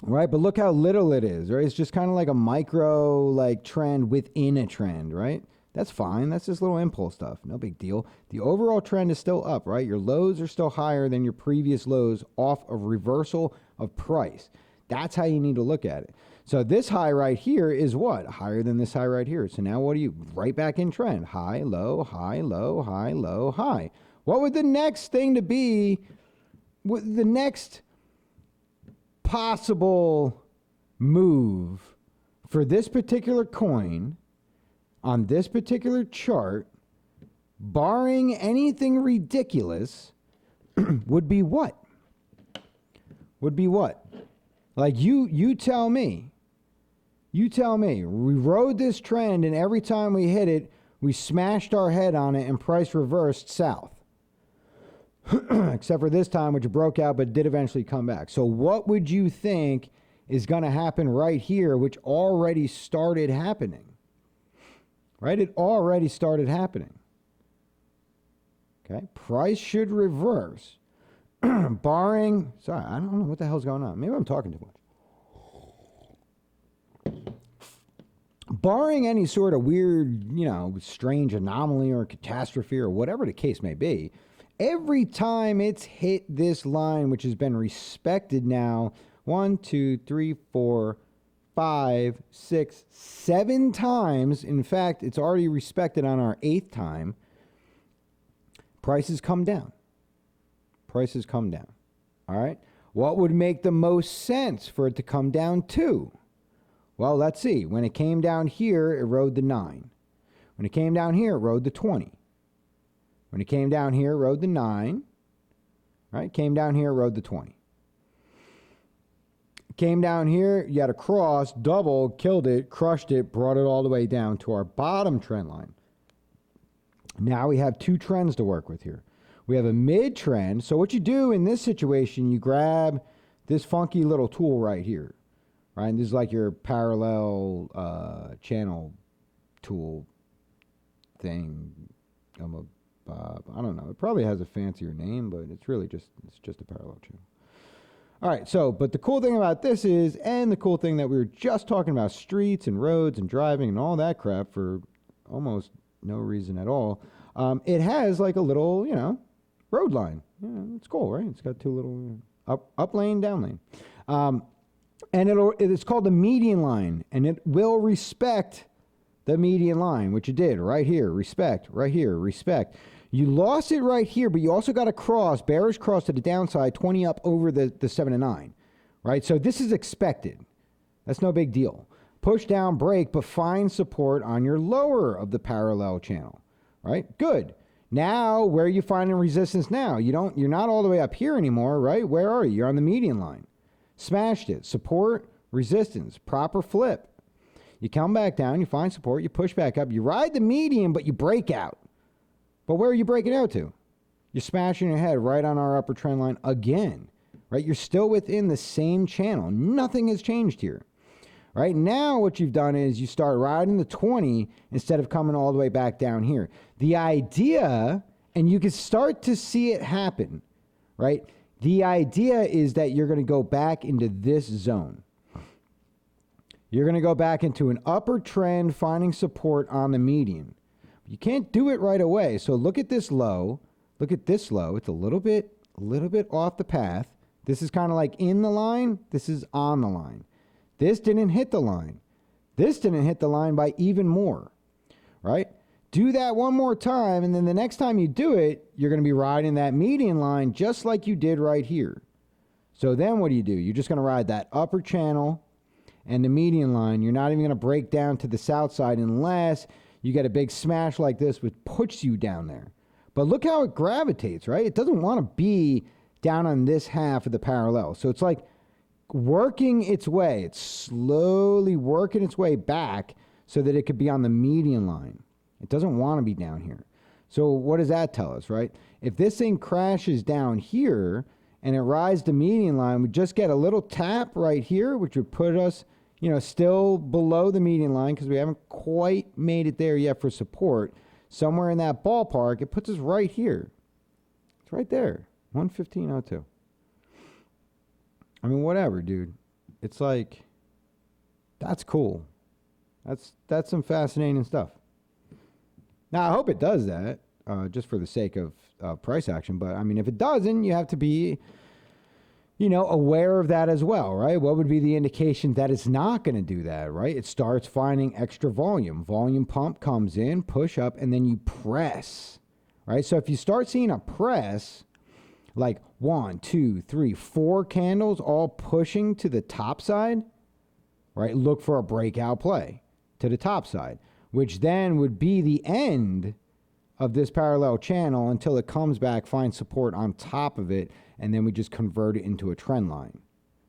right? But look how little it is, right? It's just kind of like a micro like trend within a trend, right? That's fine. That's just little impulse stuff. No big deal. The overall trend is still up, right? Your lows are still higher than your previous lows off of reversal of price. That's how you need to look at it. So this high right here is what? Higher than this high right here. So now what do you? Right back in trend. High, low, high, low, high, low, high. What would the next thing to be? The next possible move for this particular coin on this particular chart, barring anything ridiculous, would be what? Would be what? Like you tell me. You tell me. We rode this trend and every time we hit it, we smashed our head on it and price reversed south. Except for this time, which broke out but did eventually come back. So what would you think is going to happen right here, which already started happening? Right? It already started happening. Okay? Price should reverse. Barring, sorry, I don't know what the hell's going on. Maybe I'm talking too much. Barring any sort of weird, strange anomaly or catastrophe or whatever the case may be, every time it's hit this line, which has been respected now, 1, 2, 3, 4, 5, 6, 7 times. In fact, it's already respected on our 8th time. Prices come down. Prices come down. All right. What would make the most sense for it to come down to? Well, let's see. When it came down here, it rode the 9. When it came down here, it rode the 20. When it came down here, it rode the 9. Right? Came down here, it rode the 20. Came down here, you had a cross, double, killed it, crushed it, brought it all the way down to our bottom trend line. Now we have 2 trends to work with here. We have a mid-trend. So what you do in this situation, you grab this funky little tool right here, right? And this is like your parallel channel tool thing. I don't know. It probably has a fancier name, but it's really just a parallel channel. All right, so, but the cool thing about this is, and the cool thing that we were just talking about, streets and roads and driving and all that crap for almost no reason at all, it has like a little, road line. Yeah, it's cool, right? It's got 2 little up lane, down lane. And it's called the median line, and it will respect the median line, which it did right here, respect, right here, respect. You lost it right here, but you also got a cross, bearish cross to the downside, 20 up over the 7 and 9, right? So this is expected. That's no big deal. Push down, break, but find support on your lower of the parallel channel, right? Good. Now, where are you finding resistance now? You're not all the way up here anymore, right? Where are you? You're on the median line. Smashed it. Support, resistance, proper flip. You come back down, you find support, you push back up, you ride the median, but you break out. But where are you breaking out to? You're smashing your head right on our upper trend line again, right? You're still within the same channel. Nothing has changed here. Right now, what you've done is you start riding the 20 instead of coming all the way back down here. The idea And you can start to see it happen, right? The idea is that you're going to go back into this zone. You're going to go back into an upper trend, finding support on the median. You can't do it right away. So look at this low. Look at this low. It's a little bit off the path. This is kind of like in the line. This is on the line. This didn't hit the line. This didn't hit the line by even more, right? Do that one more time, and then the next time you do it, you're going to be riding that median line just like you did right here. So then what do? You're just going to ride that upper channel and the median line. You're not even going to break down to the south side unless you get a big smash like this, which puts you down there. But look how it gravitates, right? It doesn't want to be down on this half of the parallel. So it's like working its way. It's slowly working its way back so that it could be on the median line. It doesn't want to be down here. So what does that tell us, right? If this thing crashes down here and it rides the median line, we just get a little tap right here, which would put us, still below the median line because we haven't quite made it there yet for support. Somewhere in that ballpark, it puts us right here. It's right there, 115.02. I mean, whatever, dude. It's like, that's cool. That's some fascinating stuff. Now, I hope it does that, just for the sake of price action. But, I mean, if it doesn't, you have to be, aware of that as well, right? What would be the indication that it's not going to do that, right? It starts finding extra volume. Volume pump comes in, push up, and then you press, right? So if you start seeing a press, like 1, 2, 3, 4 candles all pushing to the top side, right? Look for a breakout play to the top side, which then would be the end of this parallel channel until it comes back, finds support on top of it, and then we just convert it into a trend line,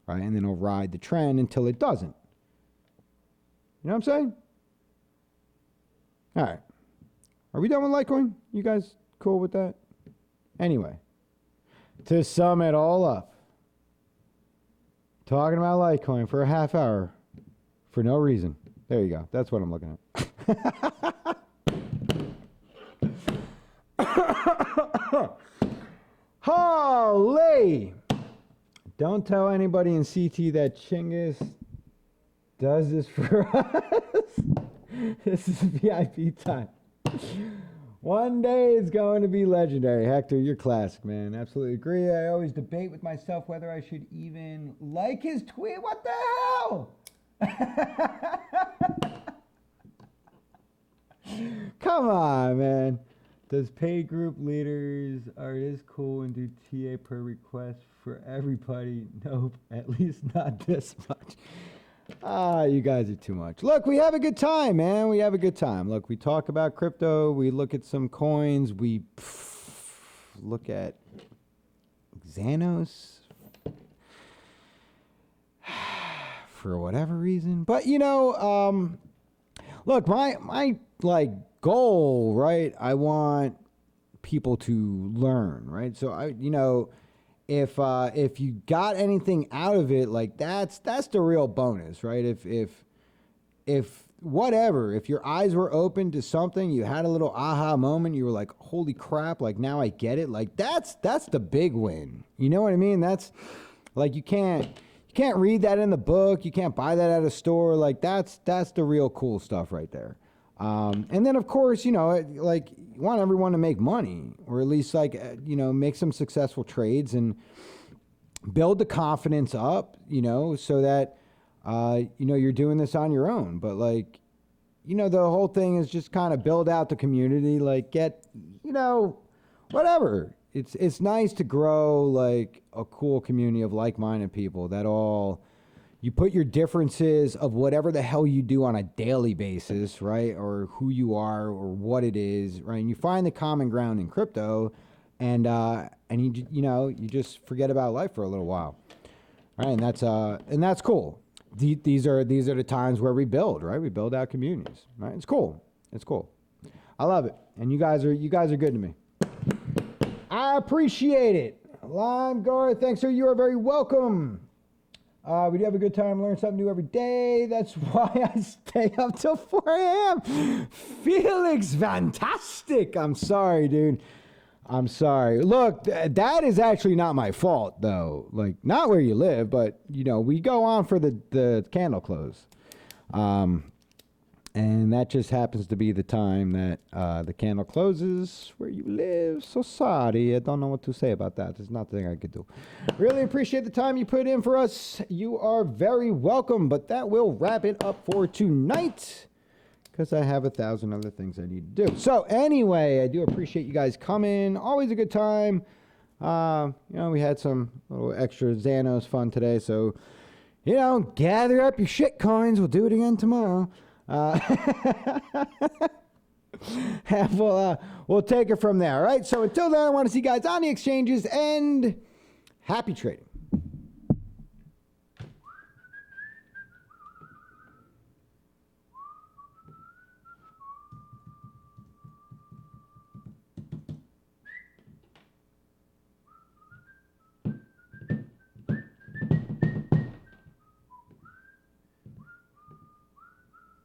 right? And then it'll ride the trend until it doesn't. You know what I'm saying? All right. Are we done with Litecoin? You guys cool with that? Anyway, to sum it all up, talking about Litecoin for a half hour for no reason. There you go. That's what I'm looking at. Holy! Don't tell anybody in CT that Chinggis does this for us. This is VIP time. One day it's going to be legendary. Hector, you're classic, man. Absolutely agree. I always debate with myself whether I should even like his tweet. What the hell? Come on, man. Does pay group leaders are this cool and do TA per request for everybody? Nope, at least not this much. You guys are too much. Look, we have a good time, man. We have a good time. Look, we talk about crypto. We look at some coins. We look at Xanos for whatever reason. But, look, my goal, right? I want people to learn, right? So if you got anything out of it, like that's the real bonus, right? If your eyes were open to something, you had a little aha moment, you were like, holy crap, like now I get it. Like that's the big win. You know what I mean? That's like, you can't read that in the book. You can't buy that at a store. Like that's the real cool stuff right there. And then of course, you want everyone to make money, or at least make some successful trades and build the confidence up, so that, you're doing this on your own. But the whole thing is just kind of build out the community, get, whatever. It's nice to grow a cool community of like-minded people that all, you put your differences of whatever the hell you do on a daily basis, right? Or who you are or what it is, right? And you find the common ground in crypto, and you just forget about life for a little while. All right, and that's cool. These are the times where we build, right? We build out communities, right? It's cool. It's cool. I love it. And you guys are good to me. I appreciate it. Lime Guard, thanks, sir. You are very welcome. We do have a good time, learn something new every day. That's why I stay up till 4 a.m. Felix, fantastic. I'm sorry, dude. I'm sorry. Look, that is actually not my fault, though. Like, not where you live, but, you know, we go on for the candle close. And that just happens to be the time that the candle closes where you live. So sorry. I don't know what to say about that. There's nothing I could do. Really appreciate the time you put in for us. You are very welcome. But that will wrap it up for tonight, because I have 1,000 other things I need to do. So anyway, I do appreciate you guys coming. Always a good time. You know, we had some little extra Xanos fun today. So, you know, gather up your shit coins. We'll do it again tomorrow. We'll take it from there. All right. So until then, I want to see you guys on the exchanges, and happy trading.